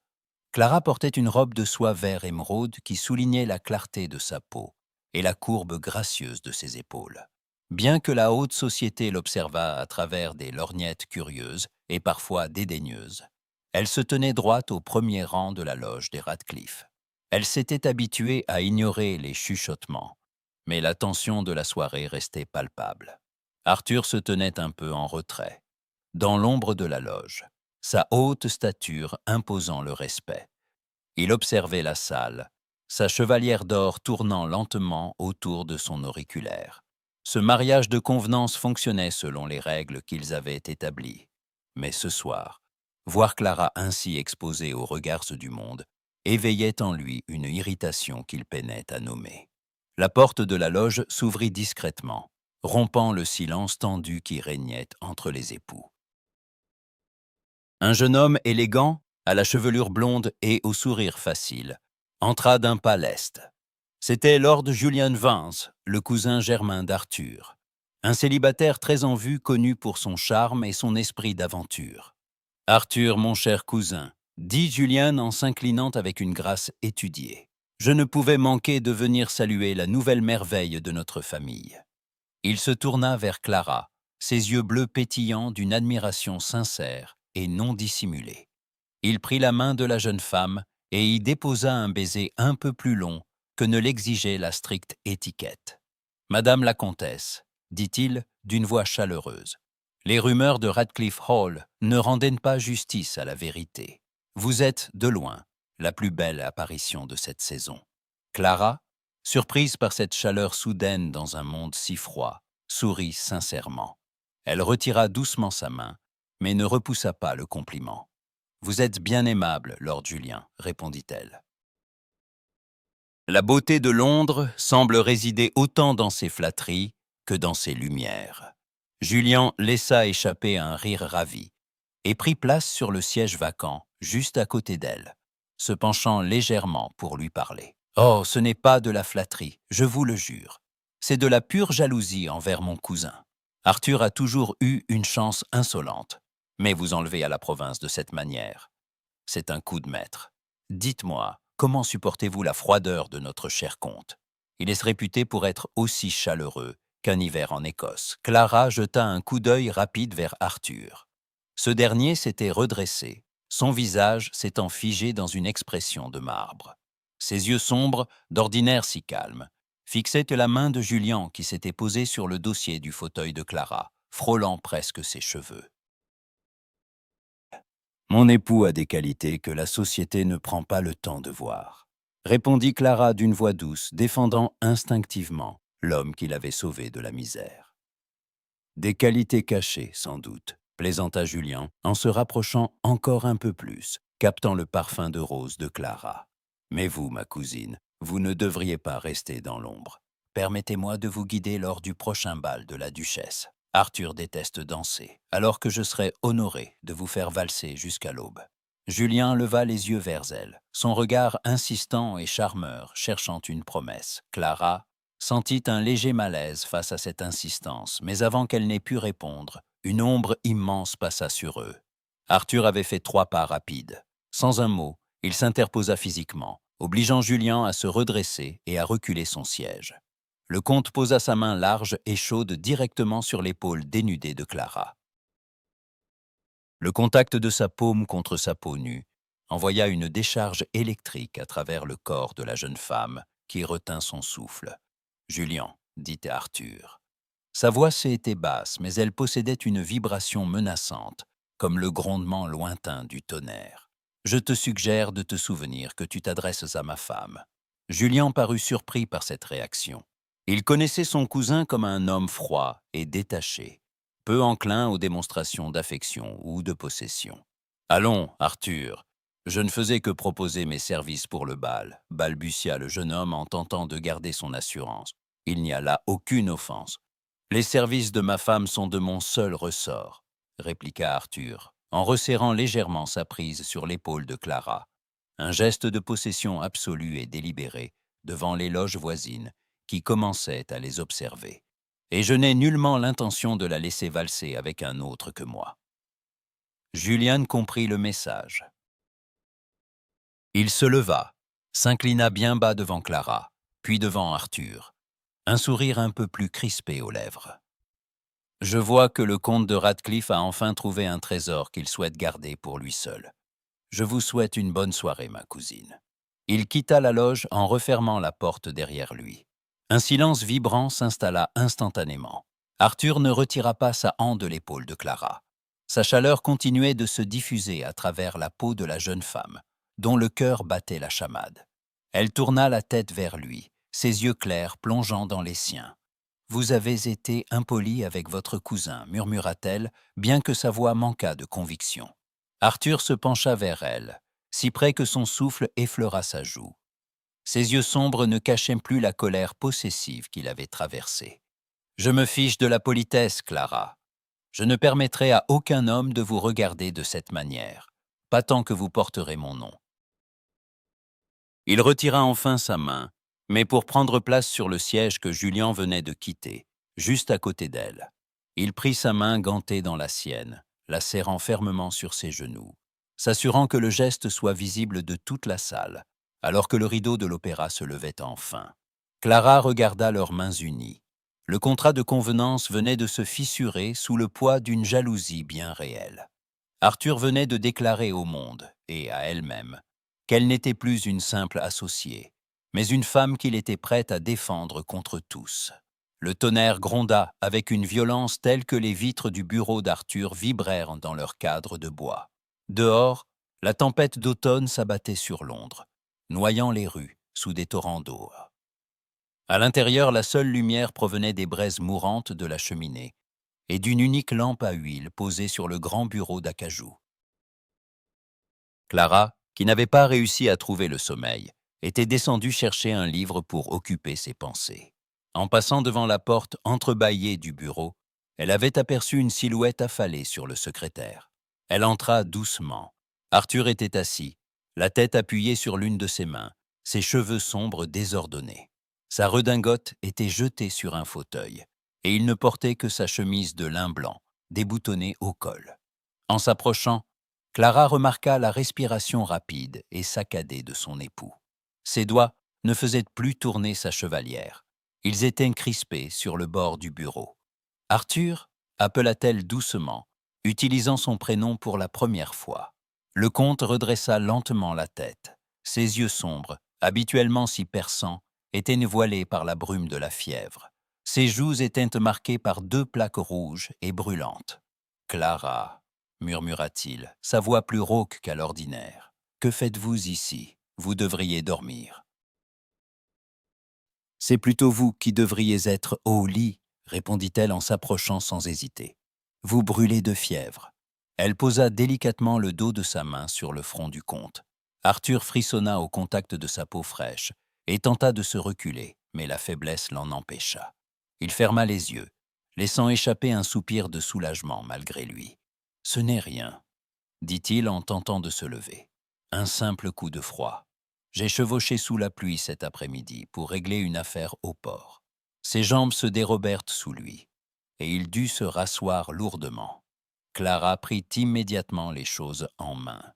Clara portait une robe de soie vert émeraude qui soulignait la clarté de sa peau et la courbe gracieuse de ses épaules. Bien que la haute société l'observât à travers des lorgnettes curieuses et parfois dédaigneuses, elle se tenait droite au premier rang de la loge des Radcliffe. Elle s'était habituée à ignorer les chuchotements, mais la tension de la soirée restait palpable. Arthur se tenait un peu en retrait, dans l'ombre de la loge, sa haute stature imposant le respect. Il observait la salle, sa chevalière d'or tournant lentement autour de son auriculaire. Ce mariage de convenance fonctionnait selon les règles qu'ils avaient établies. Mais ce soir, voir Clara ainsi exposée aux regards du monde éveillait en lui une irritation qu'il peinait à nommer. La porte de la loge s'ouvrit discrètement, rompant le silence tendu qui régnait entre les époux. Un jeune homme élégant, à la chevelure blonde et au sourire facile, entra d'un pas leste. C'était Lord Julian Vance, le cousin germain d'Arthur, un célibataire très en vue connu pour son charme et son esprit d'aventure. « Arthur, mon cher cousin, » dit Julian en s'inclinant avec une grâce étudiée. « Je ne pouvais manquer de venir saluer la nouvelle merveille de notre famille. » Il se tourna vers Clara, ses yeux bleus pétillants d'une admiration sincère et non dissimulée. Il prit la main de la jeune femme et y déposa un baiser un peu plus long que ne l'exigeait la stricte étiquette. « Madame la comtesse, » dit-il d'une voix chaleureuse, « les rumeurs de Radcliffe Hall ne rendaient pas justice à la vérité. Vous êtes, de loin, la plus belle apparition de cette saison. » Clara, surprise par cette chaleur soudaine dans un monde si froid, sourit sincèrement. Elle retira doucement sa main, mais ne repoussa pas le compliment. « Vous êtes bien aimable, Lord Julien, » répondit-elle. La beauté de Londres semble résider autant dans ses flatteries que dans ses lumières. Julien laissa échapper un rire ravi et prit place sur le siège vacant, juste à côté d'elle, se penchant légèrement pour lui parler. « Oh, ce n'est pas de la flatterie, je vous le jure. C'est de la pure jalousie envers mon cousin. Arthur a toujours eu une chance insolente, mais vous enlevez à la province de cette manière. C'est un coup de maître. Dites-moi, comment supportez-vous la froideur de notre cher comte? Il est réputé pour être aussi chaleureux qu'un hiver en Écosse. » Clara jeta un coup d'œil rapide vers Arthur. Ce dernier s'était redressé, son visage s'étant figé dans une expression de marbre. Ses yeux sombres, d'ordinaire si calmes, fixaient la main de Julien qui s'était posée sur le dossier du fauteuil de Clara, frôlant presque ses cheveux. « Mon époux a des qualités que la société ne prend pas le temps de voir, » répondit Clara d'une voix douce, défendant instinctivement l'homme qui l'avait sauvé de la misère. « Des qualités cachées, sans doute, » plaisanta Julien, en se rapprochant encore un peu plus, captant le parfum de rose de Clara. « Mais vous, ma cousine, vous ne devriez pas rester dans l'ombre. Permettez-moi de vous guider lors du prochain bal de la duchesse. Arthur déteste danser, alors que je serais honoré de vous faire valser jusqu'à l'aube. » Julien leva les yeux vers elle, son regard insistant et charmeur, cherchant une promesse. Clara sentit un léger malaise face à cette insistance, mais avant qu'elle n'ait pu répondre, une ombre immense passa sur eux. Arthur avait fait 3 pas rapides. Sans un mot, il s'interposa physiquement, obligeant Julien à se redresser et à reculer son siège. Le comte posa sa main large et chaude directement sur l'épaule dénudée de Clara. Le contact de sa paume contre sa peau nue envoya une décharge électrique à travers le corps de la jeune femme qui retint son souffle. « Julien, » dit Arthur. Sa voix était basse, mais elle possédait une vibration menaçante, comme le grondement lointain du tonnerre. « Je te suggère de te souvenir que tu t'adresses à ma femme. » Julien parut surpris par cette réaction. Il connaissait son cousin comme un homme froid et détaché, peu enclin aux démonstrations d'affection ou de possession. « Allons, Arthur, je ne faisais que proposer mes services pour le bal, » balbutia le jeune homme en tentant de garder son assurance. « Il n'y a là aucune offense. »« Les services de ma femme sont de mon seul ressort, » répliqua Arthur, en resserrant légèrement sa prise sur l'épaule de Clara. Un geste de possession absolue et délibéré devant les loges voisines qui commençaient à les observer. Et je n'ai nullement l'intention de la laisser valser avec un autre que moi. Julian comprit le message. Il se leva, s'inclina bien bas devant Clara, puis devant Arthur, un sourire un peu plus crispé aux lèvres. « Je vois que le comte de Radcliffe a enfin trouvé un trésor qu'il souhaite garder pour lui seul. Je vous souhaite une bonne soirée, ma cousine. » Il quitta la loge en refermant la porte derrière lui. Un silence vibrant s'installa instantanément. Arthur ne retira pas sa hand de l'épaule de Clara. Sa chaleur continuait de se diffuser à travers la peau de la jeune femme, dont le cœur battait la chamade. Elle tourna la tête vers lui, ses yeux clairs plongeant dans les siens. « Vous avez été impoli avec votre cousin, murmura-t-elle, bien que sa voix manquât de conviction. Arthur se pencha vers elle, si près que son souffle effleura sa joue. Ses yeux sombres ne cachaient plus la colère possessive qu'il avait traversée. « Je me fiche de la politesse, Clara. Je ne permettrai à aucun homme de vous regarder de cette manière, pas tant que vous porterez mon nom. » Il retira enfin sa main, mais pour prendre place sur le siège que Julien venait de quitter, juste à côté d'elle. Il prit sa main gantée dans la sienne, la serrant fermement sur ses genoux, s'assurant que le geste soit visible de toute la salle, alors que le rideau de l'opéra se levait enfin. Clara regarda leurs mains unies. Le contrat de convenance venait de se fissurer sous le poids d'une jalousie bien réelle. Arthur venait de déclarer au monde, et à elle-même, qu'elle n'était plus une simple associée, mais une femme qu'il était prête à défendre contre tous. Le tonnerre gronda avec une violence telle que les vitres du bureau d'Arthur vibrèrent dans leur cadre de bois. Dehors, la tempête d'automne s'abattait sur Londres, noyant les rues sous des torrents d'eau. À l'intérieur, la seule lumière provenait des braises mourantes de la cheminée et d'une unique lampe à huile posée sur le grand bureau d'acajou. Clara, qui n'avait pas réussi à trouver le sommeil, était descendue chercher un livre pour occuper ses pensées. En passant devant la porte entrebâillée du bureau, elle avait aperçu une silhouette affalée sur le secrétaire. Elle entra doucement. Arthur était assis, la tête appuyée sur l'une de ses mains, ses cheveux sombres désordonnés. Sa redingote était jetée sur un fauteuil, et il ne portait que sa chemise de lin blanc, déboutonnée au col. En s'approchant, Clara remarqua la respiration rapide et saccadée de son époux. Ses doigts ne faisaient plus tourner sa chevalière. Ils étaient crispés sur le bord du bureau. « Arthur » appela-t-elle doucement, utilisant son prénom pour la première fois. Le comte redressa lentement la tête. Ses yeux sombres, habituellement si perçants, étaient voilés par la brume de la fièvre. Ses joues étaient marquées par 2 plaques rouges et brûlantes. « Clara » murmura-t-il, sa voix plus rauque qu'à l'ordinaire. « Que faites-vous ici? Vous devriez dormir. »« C'est plutôt vous qui devriez être au lit, » répondit-elle en s'approchant sans hésiter. « Vous brûlez de fièvre. » Elle posa délicatement le dos de sa main sur le front du comte. Arthur frissonna au contact de sa peau fraîche et tenta de se reculer, mais la faiblesse l'en empêcha. Il ferma les yeux, laissant échapper un soupir de soulagement malgré lui. « Ce n'est rien, » dit-il en tentant de se lever. « Un simple coup de froid. J'ai chevauché sous la pluie cet après-midi pour régler une affaire au port. » Ses jambes se dérobèrent sous lui, et il dut se rasseoir lourdement. Clara prit immédiatement les choses en main.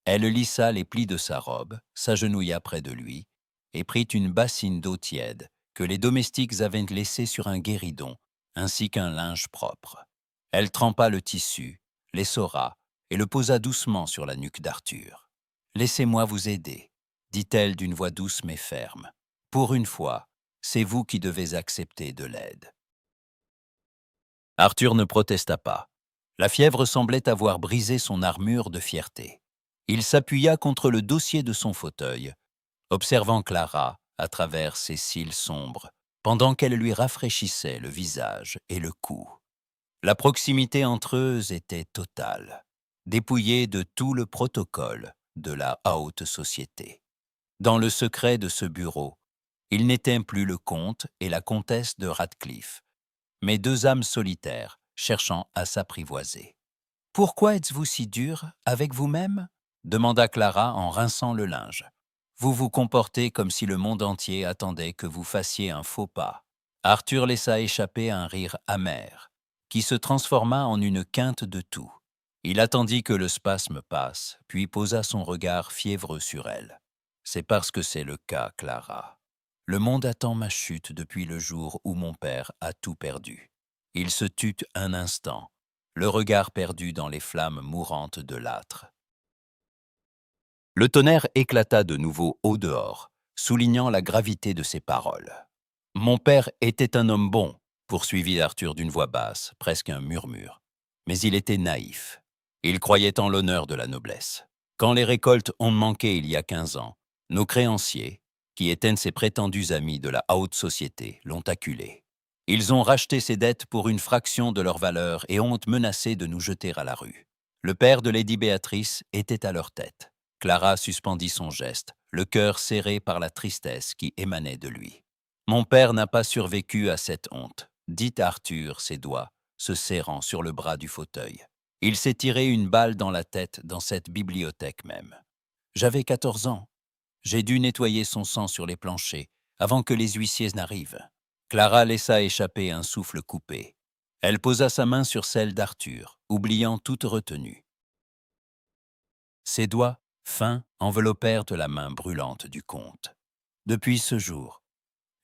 Elle lissa les plis de sa robe, s'agenouilla près de lui, et prit une bassine d'eau tiède que les domestiques avaient laissée sur un guéridon, ainsi qu'un linge propre. Elle trempa le tissu, l'essora, et le posa doucement sur la nuque d'Arthur. « Laissez-moi vous aider, » dit-elle d'une voix douce mais ferme. « Pour une fois, c'est vous qui devez accepter de l'aide. » Arthur ne protesta pas. La fièvre semblait avoir brisé son armure de fierté. Il s'appuya contre le dossier de son fauteuil, observant Clara à travers ses cils sombres, pendant qu'elle lui rafraîchissait le visage et le cou. La proximité entre eux était totale, dépouillée de tout le protocole de la haute société. Dans le secret de ce bureau, ils n'étaient plus le comte et la comtesse de Radcliffe, mais 2 âmes solitaires cherchant à s'apprivoiser. « Pourquoi êtes-vous si dur avec vous-même » demanda Clara en rinçant le linge. « Vous vous comportez comme si le monde entier attendait que vous fassiez un faux pas. » Arthur laissa échapper un rire amer, qui se transforma en une quinte de toux. Il attendit que le spasme passe, puis posa son regard fiévreux sur elle. « C'est parce que c'est le cas, Clara. Le monde attend ma chute depuis le jour où mon père a tout perdu. » Il se tut un instant, le regard perdu dans les flammes mourantes de l'âtre. Le tonnerre éclata de nouveau au dehors, soulignant la gravité de ses paroles. « Mon père était un homme bon, poursuivit Arthur d'une voix basse, presque un murmure. Mais il était naïf. Il croyait en l'honneur de la noblesse. Quand les récoltes ont manqué il y a 15 ans, nos créanciers, qui étaient ses prétendus amis de la haute société, l'ont acculé. Ils ont racheté ses dettes pour une fraction de leur valeur et ont menacé de nous jeter à la rue. Le père de Lady Béatrice était à leur tête. Clara suspendit son geste, le cœur serré par la tristesse qui émanait de lui. Mon père n'a pas survécu à cette honte, dit Arthur, ses doigts se serrant sur le bras du fauteuil. Il s'est tiré une balle dans la tête dans cette bibliothèque même. J'avais 14 ans. J'ai dû nettoyer son sang sur les planchers avant que les huissiers n'arrivent. Clara laissa échapper un souffle coupé. Elle posa sa main sur celle d'Arthur, oubliant toute retenue. Ses doigts, fins, enveloppèrent la main brûlante du comte. Depuis ce jour,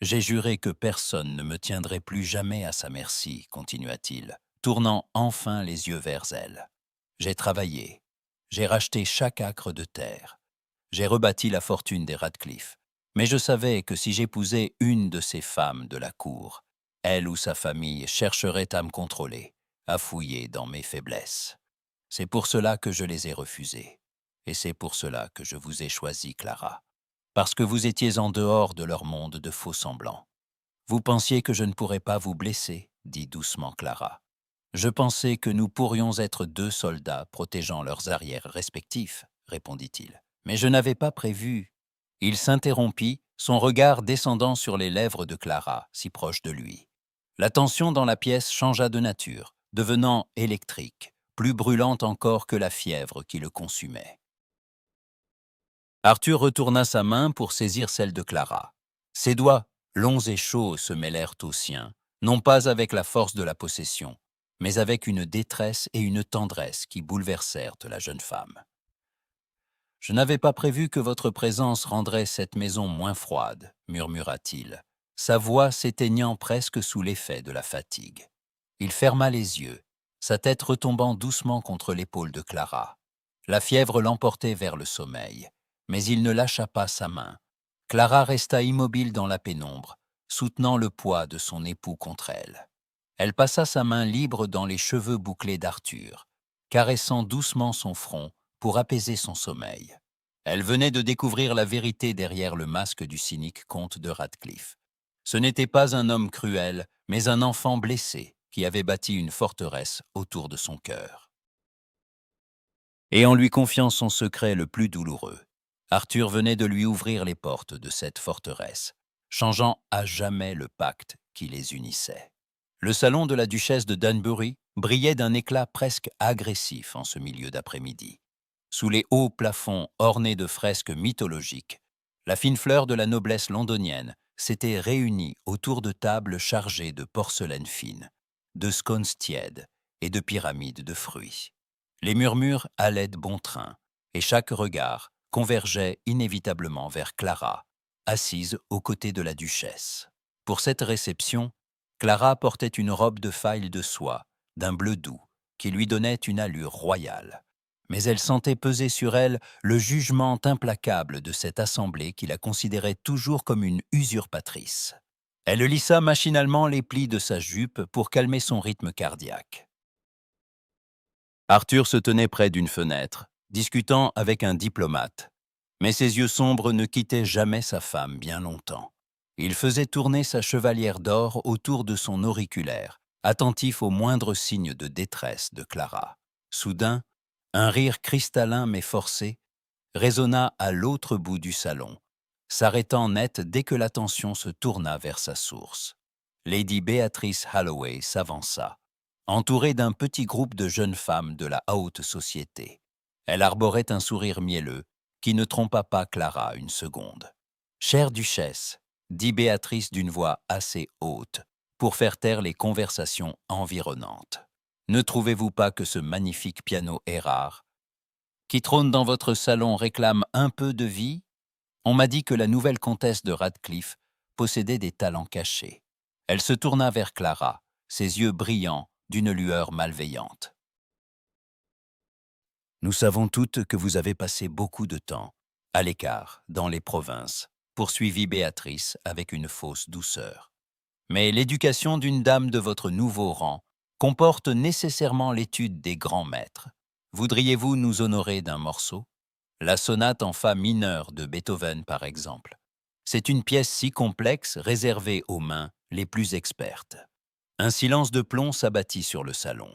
j'ai juré que personne ne me tiendrait plus jamais à sa merci, continua-t-il, tournant enfin les yeux vers elle. J'ai travaillé, j'ai racheté chaque acre de terre, j'ai rebâti la fortune des Radcliffe, mais je savais que si j'épousais une de ces femmes de la cour, elle ou sa famille chercherait à me contrôler, à fouiller dans mes faiblesses. C'est pour cela que je les ai refusées, et c'est pour cela que je vous ai choisi, Clara, parce que vous étiez en dehors de leur monde de faux-semblants. Vous pensiez que je ne pourrais pas vous blesser, dit doucement Clara. Je pensais que nous pourrions être deux soldats protégeant leurs arrières respectifs, répondit-il. Mais je n'avais pas prévu. Il s'interrompit, son regard descendant sur les lèvres de Clara, si proche de lui. La tension dans la pièce changea de nature, devenant électrique, plus brûlante encore que la fièvre qui le consumait. Arthur retourna sa main pour saisir celle de Clara. Ses doigts, longs et chauds, se mêlèrent aux siens, non pas avec la force de la possession, mais avec une détresse et une tendresse qui bouleversèrent la jeune femme. « Je n'avais pas prévu que votre présence rendrait cette maison moins froide, » murmura-t-il, sa voix s'éteignant presque sous l'effet de la fatigue. Il ferma les yeux, sa tête retombant doucement contre l'épaule de Clara. La fièvre l'emportait vers le sommeil, mais il ne lâcha pas sa main. Clara resta immobile dans la pénombre, soutenant le poids de son époux contre elle. Elle passa sa main libre dans les cheveux bouclés d'Arthur, caressant doucement son front pour apaiser son sommeil. Elle venait de découvrir la vérité derrière le masque du cynique comte de Radcliffe. Ce n'était pas un homme cruel, mais un enfant blessé qui avait bâti une forteresse autour de son cœur. Et en lui confiant son secret le plus douloureux, Arthur venait de lui ouvrir les portes de cette forteresse, changeant à jamais le pacte qui les unissait. Le salon de la duchesse de Dunbury brillait d'un éclat presque agressif en ce milieu d'après-midi. Sous les hauts plafonds ornés de fresques mythologiques, la fine fleur de la noblesse londonienne s'était réunie autour de tables chargées de porcelaine fine, de scones tièdes et de pyramides de fruits. Les murmures allaient de bon train, et chaque regard convergeait inévitablement vers Clara, assise aux côtés de la duchesse. Pour cette réception, Clara portait une robe de faille de soie, d'un bleu doux, qui lui donnait une allure royale. Mais elle sentait peser sur elle le jugement implacable de cette assemblée qui la considérait toujours comme une usurpatrice. Elle lissa machinalement les plis de sa jupe pour calmer son rythme cardiaque. Arthur se tenait près d'une fenêtre, discutant avec un diplomate, mais ses yeux sombres ne quittaient jamais sa femme bien longtemps. Il faisait tourner sa chevalière d'or autour de son auriculaire, attentif aux moindres signes de détresse de Clara. Soudain, un rire cristallin mais forcé résonna à l'autre bout du salon, s'arrêtant net dès que l'attention se tourna vers sa source. Lady Béatrice Halloway s'avança, entourée d'un petit groupe de jeunes femmes de la haute société. Elle arborait un sourire mielleux qui ne trompa pas Clara une seconde. « Chère duchesse », dit Béatrice d'une voix assez haute pour faire taire les conversations environnantes. « Ne trouvez-vous pas que ce magnifique piano est rare, qui trône dans votre salon réclame un peu de vie? On m'a dit que la nouvelle comtesse de Radcliffe possédait des talents cachés. » Elle se tourna vers Clara, ses yeux brillants d'une lueur malveillante. « Nous savons toutes que vous avez passé beaucoup de temps à l'écart, dans les provinces, poursuivit Béatrice avec une fausse douceur. Mais l'éducation d'une dame de votre nouveau rang comporte nécessairement l'étude des grands maîtres. Voudriez-vous nous honorer d'un morceau? La sonate en fa mineur de Beethoven, par exemple. C'est une pièce si complexe réservée aux mains les plus expertes. Un silence de plomb s'abattit sur le salon.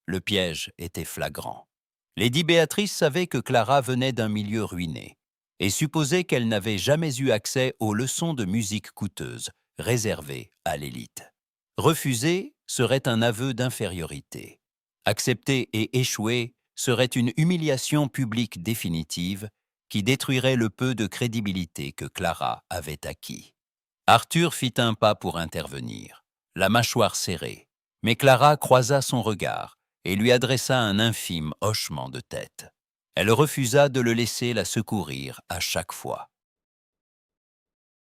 Le piège était flagrant. Lady Béatrice savait que Clara venait d'un milieu ruiné et supposait qu'elle n'avait jamais eu accès aux leçons de musique coûteuses, réservées à l'élite. Refuser serait un aveu d'infériorité. Accepter et échouer serait une humiliation publique définitive qui détruirait le peu de crédibilité que Clara avait acquis. Arthur fit un pas pour intervenir, la mâchoire serrée, mais Clara croisa son regard et lui adressa un infime hochement de tête. Elle refusa de le laisser la secourir à chaque fois.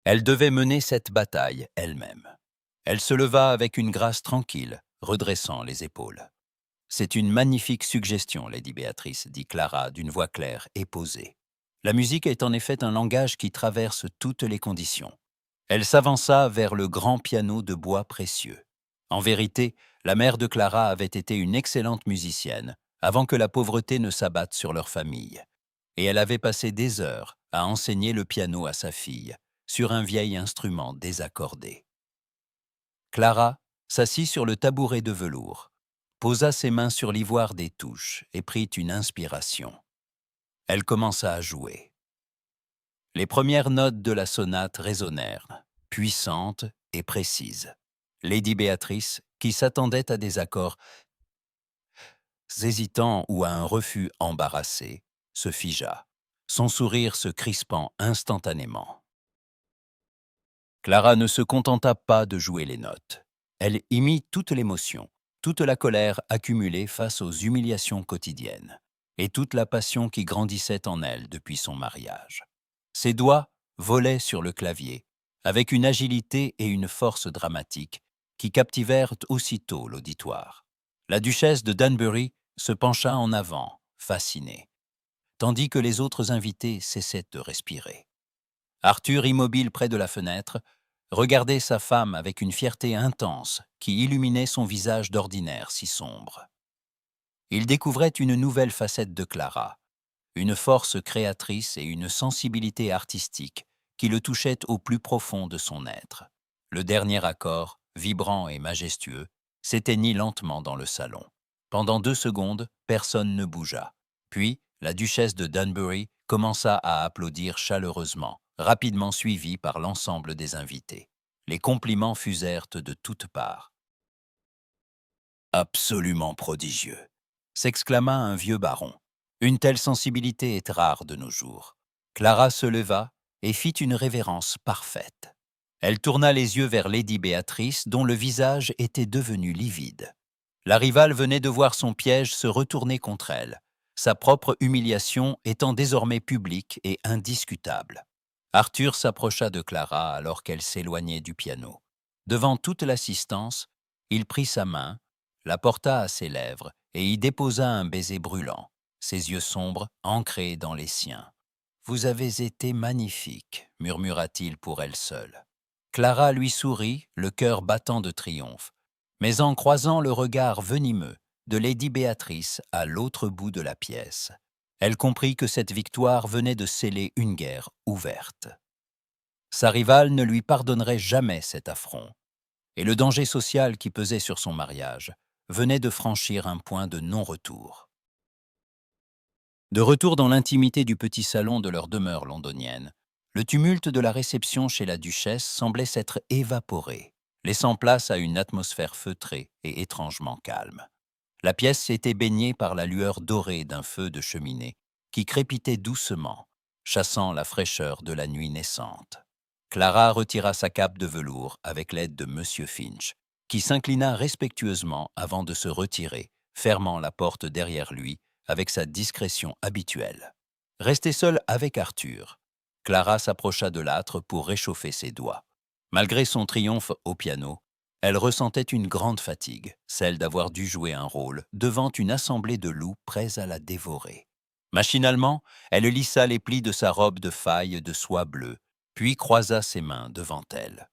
Elle devait mener cette bataille elle-même. Elle se leva avec une grâce tranquille, redressant les épaules. « C'est une magnifique suggestion, Lady Béatrice, » dit Clara d'une voix claire et posée. La musique est en effet un langage qui traverse toutes les conditions. Elle s'avança vers le grand piano de bois précieux. En vérité, la mère de Clara avait été une excellente musicienne, avant que la pauvreté ne s'abatte sur leur famille. Et elle avait passé des heures à enseigner le piano à sa fille, sur un vieil instrument désaccordé. Clara s'assit sur le tabouret de velours, posa ses mains sur l'ivoire des touches et prit une inspiration. Elle commença à jouer. Les premières notes de la sonate résonnèrent, puissantes et précises. Lady Béatrice, qui s'attendait à des accords hésitants ou à un refus embarrassé, se figea, son sourire se crispant instantanément. Clara ne se contenta pas de jouer les notes. Elle y mit toute l'émotion, toute la colère accumulée face aux humiliations quotidiennes, et toute la passion qui grandissait en elle depuis son mariage. Ses doigts volaient sur le clavier, avec une agilité et une force dramatique qui captivèrent aussitôt l'auditoire. La duchesse de Danbury se pencha en avant, fascinée, tandis que les autres invités cessaient de respirer. Arthur, immobile près de la fenêtre, regardait sa femme avec une fierté intense qui illuminait son visage d'ordinaire si sombre. Il découvrait une nouvelle facette de Clara, une force créatrice et une sensibilité artistique qui le touchaient au plus profond de son être. Le dernier accord, vibrant et majestueux, s'éteignit lentement dans le salon. Pendant 2 secondes, personne ne bougea. Puis, la duchesse de Danbury commença à applaudir chaleureusement, rapidement suivie par l'ensemble des invités. Les compliments fusèrent de toutes parts. « Absolument prodigieux !» s'exclama un vieux baron. Une telle sensibilité est rare de nos jours. Clara se leva et fit une révérence parfaite. Elle tourna les yeux vers Lady Béatrice, dont le visage était devenu livide. La rivale venait de voir son piège se retourner contre elle, sa propre humiliation étant désormais publique et indiscutable. Arthur s'approcha de Clara alors qu'elle s'éloignait du piano. Devant toute l'assistance, il prit sa main, la porta à ses lèvres et y déposa un baiser brûlant, ses yeux sombres ancrés dans les siens. « Vous avez été magnifique », murmura-t-il pour elle seule. Clara lui sourit, le cœur battant de triomphe, mais en croisant le regard venimeux de Lady Béatrice à l'autre bout de la pièce, elle comprit que cette victoire venait de sceller une guerre ouverte. Sa rivale ne lui pardonnerait jamais cet affront, et le danger social qui pesait sur son mariage venait de franchir un point de non-retour. De retour dans l'intimité du petit salon de leur demeure londonienne, le tumulte de la réception chez la duchesse semblait s'être évaporé, laissant place à une atmosphère feutrée et étrangement calme. La pièce était baignée par la lueur dorée d'un feu de cheminée qui crépitait doucement, chassant la fraîcheur de la nuit naissante. Clara retira sa cape de velours avec l'aide de Monsieur Finch, qui s'inclina respectueusement avant de se retirer, fermant la porte derrière lui avec sa discrétion habituelle. Restée seule avec Arthur, Clara s'approcha de l'âtre pour réchauffer ses doigts. Malgré son triomphe au piano, elle ressentait une grande fatigue, celle d'avoir dû jouer un rôle devant une assemblée de loups prêts à la dévorer. Machinalement, elle lissa les plis de sa robe de faille de soie bleue, puis croisa ses mains devant elle.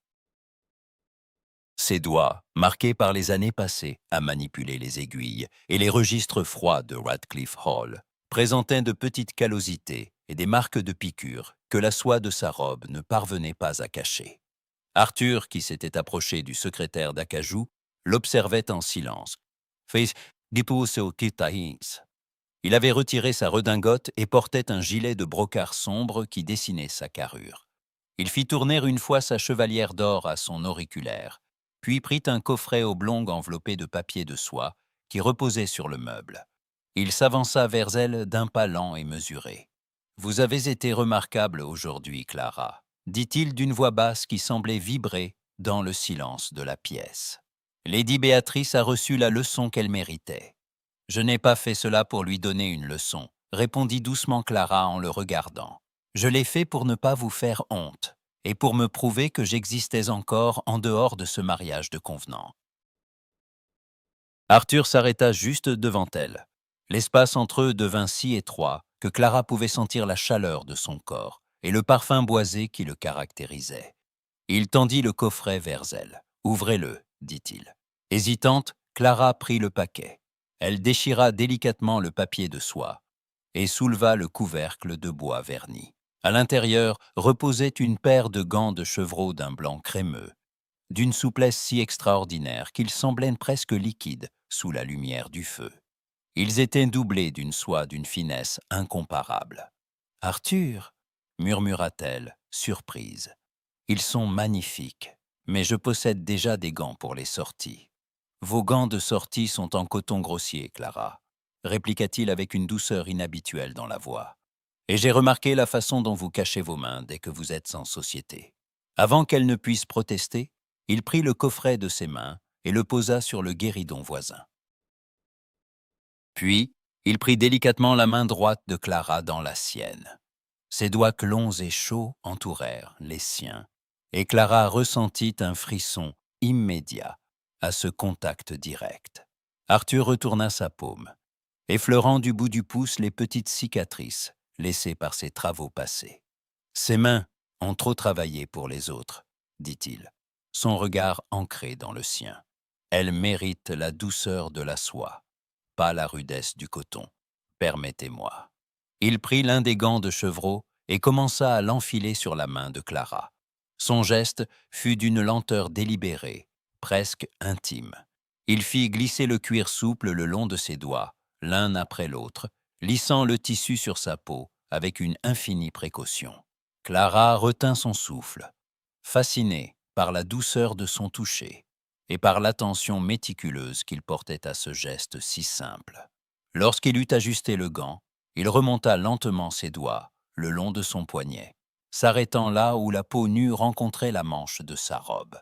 Ses doigts, marqués par les années passées à manipuler les aiguilles et les registres froids de Radcliffe Hall, présentaient de petites callosités et des marques de piqûres que la soie de sa robe ne parvenait pas à cacher. Arthur, qui s'était approché du secrétaire d'acajou, l'observait en silence. Fais Dipuso Kitaïs. Il avait retiré sa redingote et portait un gilet de brocart sombre qui dessinait sa carrure. Il fit tourner une fois sa chevalière d'or à son auriculaire, puis prit un coffret oblong enveloppé de papier de soie qui reposait sur le meuble. Il s'avança vers elle d'un pas lent et mesuré. « Vous avez été remarquable aujourd'hui, Clara », dit-il d'une voix basse qui semblait vibrer dans le silence de la pièce. Lady Béatrice a reçu la leçon qu'elle méritait. « Je n'ai pas fait cela pour lui donner une leçon », répondit doucement Clara en le regardant. « Je l'ai fait pour ne pas vous faire honte et pour me prouver que j'existais encore en dehors de ce mariage de convenant. » Arthur s'arrêta juste devant elle. L'espace entre eux devint si étroit que Clara pouvait sentir la chaleur de son corps et le parfum boisé qui le caractérisait. Il tendit le coffret vers elle. « Ouvrez-le », dit-il. Hésitante, Clara prit le paquet. Elle déchira délicatement le papier de soie et souleva le couvercle de bois verni. À l'intérieur reposait une paire de gants de chevreau d'un blanc crémeux, d'une souplesse si extraordinaire qu'ils semblaient presque liquides sous la lumière du feu. Ils étaient doublés d'une soie d'une finesse incomparable. « Arthur » murmura-t-elle, surprise. « Ils sont magnifiques, mais je possède déjà des gants pour les sorties. »« Vos gants de sortie sont en coton grossier, Clara, » répliqua-t-il avec une douceur inhabituelle dans la voix. « Et j'ai remarqué la façon dont vous cachez vos mains dès que vous êtes en société. » Avant qu'elle ne puisse protester, il prit le coffret de ses mains et le posa sur le guéridon voisin. Puis, il prit délicatement la main droite de Clara dans la sienne. Ses doigts longs et chauds entourèrent les siens, et Clara ressentit un frisson immédiat à ce contact direct. Arthur retourna sa paume, effleurant du bout du pouce les petites cicatrices laissées par ses travaux passés. « Ses mains ont trop travaillé pour les autres, » dit-il, son regard ancré dans le sien. « Elles méritent la douceur de la soie, pas la rudesse du coton. Permettez-moi. » Il prit l'un des gants de chevreau et commença à l'enfiler sur la main de Clara. Son geste fut d'une lenteur délibérée, presque intime. Il fit glisser le cuir souple le long de ses doigts, l'un après l'autre, lissant le tissu sur sa peau avec une infinie précaution. Clara retint son souffle, fascinée par la douceur de son toucher et par l'attention méticuleuse qu'il portait à ce geste si simple. Lorsqu'il eut ajusté le gant, il remonta lentement ses doigts le long de son poignet, s'arrêtant là où la peau nue rencontrait la manche de sa robe.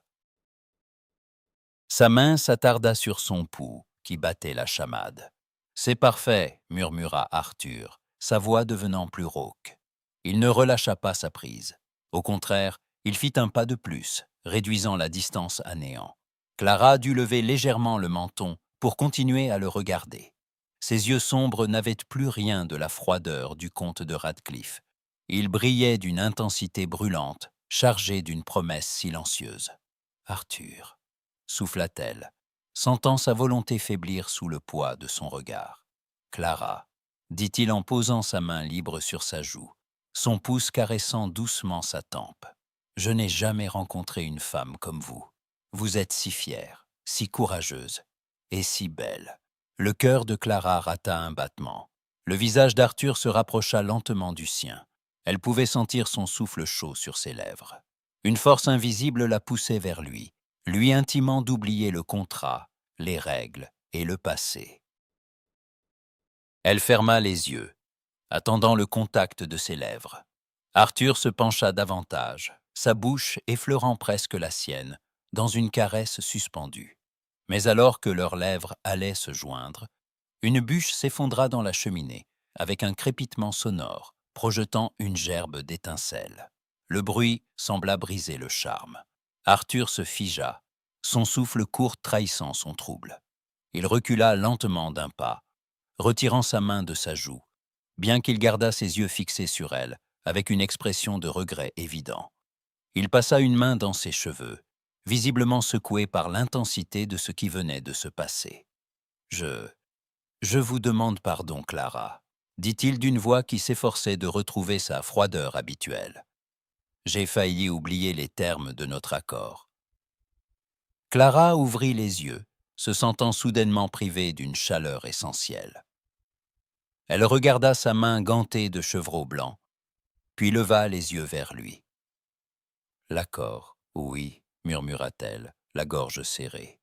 Sa main s'attarda sur son pouls qui battait la chamade. « C'est parfait », murmura Arthur, sa voix devenant plus rauque. Il ne relâcha pas sa prise. Au contraire, il fit un pas de plus, réduisant la distance à néant. Clara dut lever légèrement le menton pour continuer à le regarder. Ses yeux sombres n'avaient plus rien de la froideur du comte de Radcliffe. Ils brillaient d'une intensité brûlante, chargée d'une promesse silencieuse. « Arthur » souffla-t-elle, sentant sa volonté faiblir sous le poids de son regard. « Clara » dit-il en posant sa main libre sur sa joue, son pouce caressant doucement sa tempe. « Je n'ai jamais rencontré une femme comme vous. Vous êtes si fière, si courageuse et si belle. » Le cœur de Clara rata un battement. Le visage d'Arthur se rapprocha lentement du sien. Elle pouvait sentir son souffle chaud sur ses lèvres. Une force invisible la poussait vers lui intimant d'oublier le contrat, les règles et le passé. Elle ferma les yeux, attendant le contact de ses lèvres. Arthur se pencha davantage, sa bouche effleurant presque la sienne, dans une caresse suspendue. Mais alors que leurs lèvres allaient se joindre, une bûche s'effondra dans la cheminée, avec un crépitement sonore, projetant une gerbe d'étincelles. Le bruit sembla briser le charme. Arthur se figea, son souffle court trahissant son trouble. Il recula lentement d'un pas, retirant sa main de sa joue, bien qu'il gardât ses yeux fixés sur elle, avec une expression de regret évident. Il passa une main dans ses cheveux, visiblement secoué par l'intensité de ce qui venait de se passer. « Je vous demande pardon, Clara, » dit-il d'une voix qui s'efforçait de retrouver sa froideur habituelle. « J'ai failli oublier les termes de notre accord. » Clara ouvrit les yeux, se sentant soudainement privée d'une chaleur essentielle. Elle regarda sa main gantée de chevreau blanc, puis leva les yeux vers lui. « L'accord, oui, » murmura-t-elle, la gorge serrée.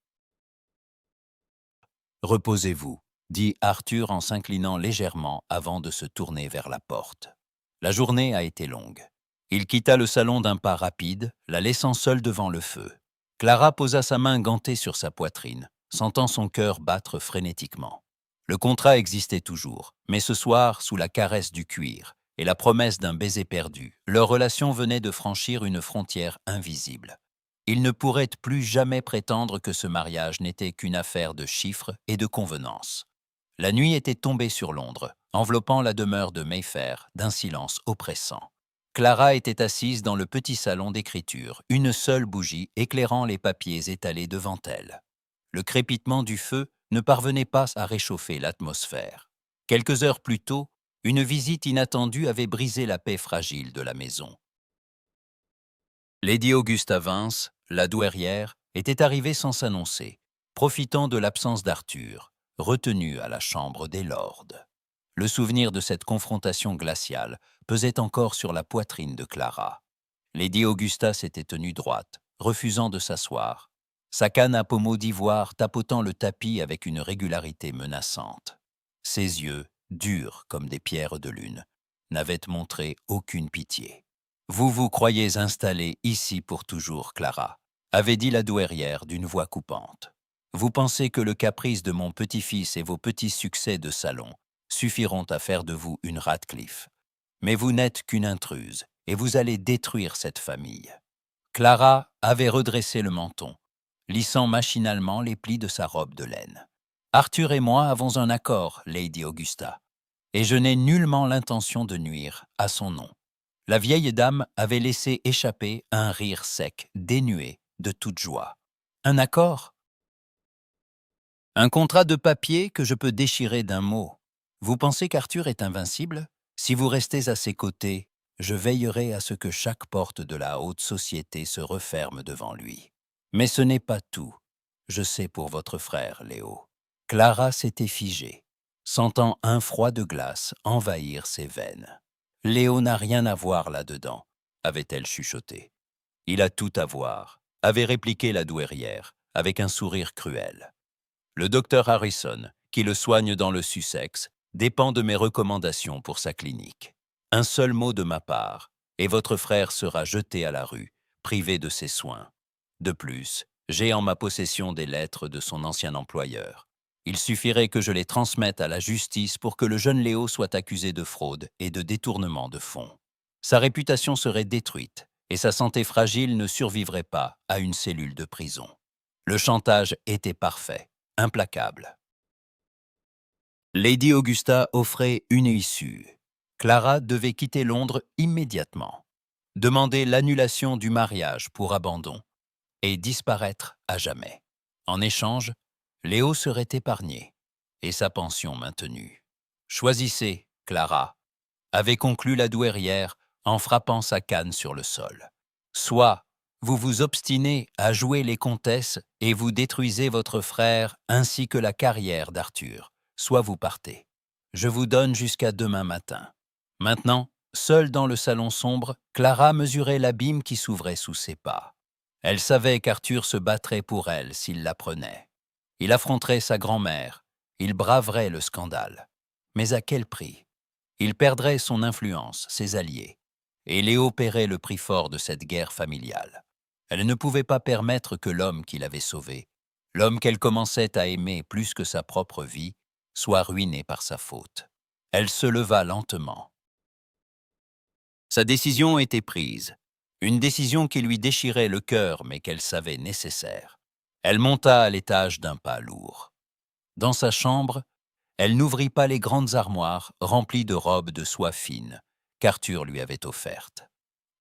« Reposez-vous, » dit Arthur en s'inclinant légèrement avant de se tourner vers la porte. La journée a été longue. Il quitta le salon d'un pas rapide, la laissant seule devant le feu. Clara posa sa main gantée sur sa poitrine, sentant son cœur battre frénétiquement. Le contrat existait toujours, mais ce soir, sous la caresse du cuir et la promesse d'un baiser perdu, leur relation venait de franchir une frontière invisible. Il ne pourrait plus jamais prétendre que ce mariage n'était qu'une affaire de chiffres et de convenance. La nuit était tombée sur Londres, enveloppant la demeure de Mayfair d'un silence oppressant. Clara était assise dans le petit salon d'écriture, une seule bougie éclairant les papiers étalés devant elle. Le crépitement du feu ne parvenait pas à réchauffer l'atmosphère. Quelques heures plus tôt, une visite inattendue avait brisé la paix fragile de la maison. Lady Augusta Vance, la douairière, était arrivée sans s'annoncer, profitant de l'absence d'Arthur, retenu à la chambre des lords. Le souvenir de cette confrontation glaciale pesait encore sur la poitrine de Clara. Lady Augusta s'était tenue droite, refusant de s'asseoir, sa canne à pommeau d'ivoire tapotant le tapis avec une régularité menaçante. Ses yeux, durs comme des pierres de lune, n'avaient montré aucune pitié. « Vous vous croyez installée ici pour toujours, Clara », avait dit la douairière d'une voix coupante. « Vous pensez que le caprice de mon petit-fils et vos petits succès de salon suffiront à faire de vous une Radcliffe. Mais vous n'êtes qu'une intruse, et vous allez détruire cette famille. » Clara avait redressé le menton, lissant machinalement les plis de sa robe de laine. « Arthur et moi avons un accord, Lady Augusta, et je n'ai nullement l'intention de nuire à son nom. » La vieille dame avait laissé échapper un rire sec, dénué de toute joie. « Un accord ? Un contrat de papier que je peux déchirer d'un mot. Vous pensez qu'Arthur est invincible ? Si vous restez à ses côtés, je veillerai à ce que chaque porte de la haute société se referme devant lui. Mais ce n'est pas tout. Je sais pour votre frère, Léo. » Clara s'était figée, sentant un froid de glace envahir ses veines. « Léo n'a rien à voir là-dedans, » avait-elle chuchoté. « Il a tout à voir, » avait répliqué la douairière, avec un sourire cruel. « Le docteur Harrison, qui le soigne dans le Sussex, dépend de mes recommandations pour sa clinique. Un seul mot de ma part, et votre frère sera jeté à la rue, privé de ses soins. De plus, j'ai en ma possession des lettres de son ancien employeur. Il suffirait que je les transmette à la justice pour que le jeune Léo soit accusé de fraude et de détournement de fonds. Sa réputation serait détruite, et sa santé fragile ne survivrait pas à une cellule de prison. Le chantage était parfait, implacable. Lady Augusta offrait une issue. Clara devait quitter Londres immédiatement, demander l'annulation du mariage pour abandon et disparaître à jamais. En échange, Léo serait épargné et sa pension maintenue. « Choisissez, Clara », avait conclu la douairière en frappant sa canne sur le sol. « Soit vous vous obstinez à jouer les comtesses et vous détruisez votre frère ainsi que la carrière d'Arthur, soit vous partez. Je vous donne jusqu'à demain matin. » Maintenant, seule dans le salon sombre, Clara mesurait l'abîme qui s'ouvrait sous ses pas. Elle savait qu'Arthur se battrait pour elle s'il la prenait. Il affronterait sa grand-mère, il braverait le scandale. Mais à quel prix ? Il perdrait son influence, ses alliés, et Léo paierait le prix fort de cette guerre familiale. Elle ne pouvait pas permettre que l'homme qui l'avait sauvée, l'homme qu'elle commençait à aimer plus que sa propre vie, soit ruiné par sa faute. Elle se leva lentement. Sa décision était prise. Une décision qui lui déchirait le cœur, mais qu'elle savait nécessaire. Elle monta à l'étage d'un pas lourd. Dans sa chambre, elle n'ouvrit pas les grandes armoires remplies de robes de soie fine qu'Arthur lui avait offertes.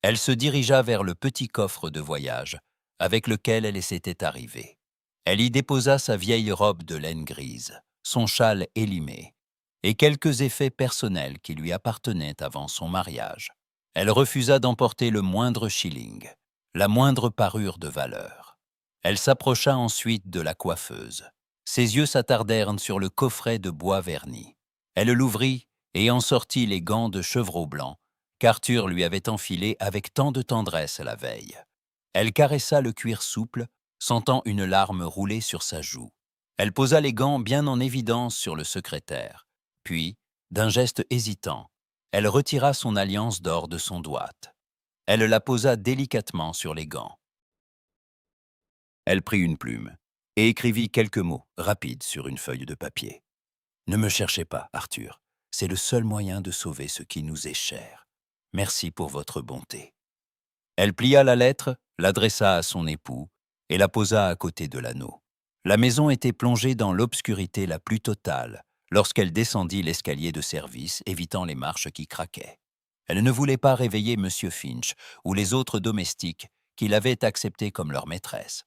Elle se dirigea vers le petit coffre de voyage, avec lequel elle s'était arrivée. Elle y déposa sa vieille robe de laine grise, son châle élimé, et quelques effets personnels qui lui appartenaient avant son mariage. Elle refusa d'emporter le moindre shilling, la moindre parure de valeur. Elle s'approcha ensuite de la coiffeuse. Ses yeux s'attardèrent sur le coffret de bois verni. Elle l'ouvrit et en sortit les gants de chevreau blanc qu'Arthur lui avait enfilés avec tant de tendresse la veille. Elle caressa le cuir souple, sentant une larme rouler sur sa joue. Elle posa les gants bien en évidence sur le secrétaire. Puis, d'un geste hésitant, elle retira son alliance d'or de son doigt. Elle la posa délicatement sur les gants. Elle prit une plume et écrivit quelques mots rapides sur une feuille de papier. « Ne me cherchez pas, Arthur. C'est le seul moyen de sauver ce qui nous est cher. Merci pour votre bonté. » Elle plia la lettre, l'adressa à son époux et la posa à côté de l'anneau. La maison était plongée dans l'obscurité la plus totale lorsqu'elle descendit l'escalier de service, évitant les marches qui craquaient. Elle ne voulait pas réveiller M. Finch ou les autres domestiques qui l'avaient acceptée comme leur maîtresse.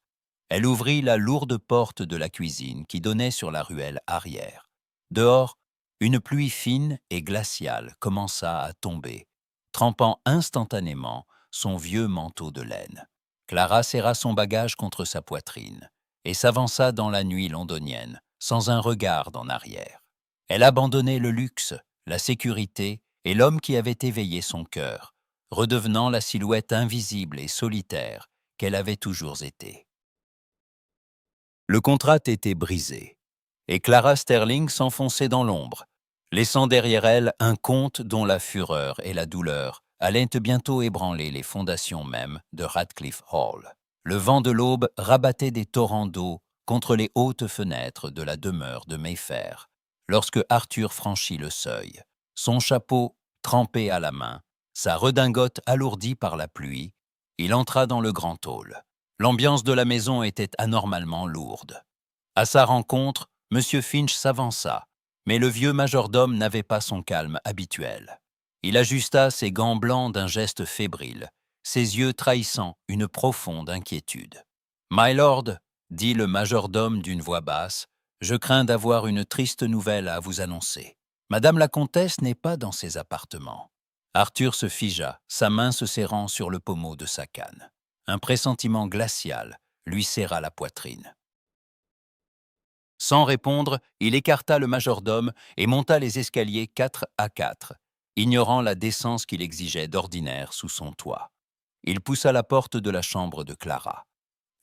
Elle ouvrit la lourde porte de la cuisine qui donnait sur la ruelle arrière. Dehors, une pluie fine et glaciale commença à tomber, trempant instantanément son vieux manteau de laine. Clara serra son bagage contre sa poitrine et s'avança dans la nuit londonienne, sans un regard en arrière. Elle abandonnait le luxe, la sécurité et l'homme qui avait éveillé son cœur, redevenant la silhouette invisible et solitaire qu'elle avait toujours été. Le contrat était brisé, et Clara Sterling s'enfonçait dans l'ombre, laissant derrière elle un conte dont la fureur et la douleur allaient bientôt ébranler les fondations mêmes de Radcliffe Hall. Le vent de l'aube rabattait des torrents d'eau contre les hautes fenêtres de la demeure de Mayfair, lorsque Arthur franchit le seuil, son chapeau trempé à la main, sa redingote alourdie par la pluie, il entra dans le grand hall. L'ambiance de la maison était anormalement lourde. À sa rencontre, M. Finch s'avança, mais le vieux majordome n'avait pas son calme habituel. Il ajusta ses gants blancs d'un geste fébrile, ses yeux trahissant une profonde inquiétude. « My lord, dit le majordome d'une voix basse, je crains d'avoir une triste nouvelle à vous annoncer. Madame la comtesse n'est pas dans ses appartements. » Arthur se figea, sa main se serrant sur le pommeau de sa canne. Un pressentiment glacial lui serra la poitrine. Sans répondre, il écarta le majordome et monta les escaliers 4 à 4, ignorant la décence qu'il exigeait d'ordinaire sous son toit. Il poussa la porte de la chambre de Clara.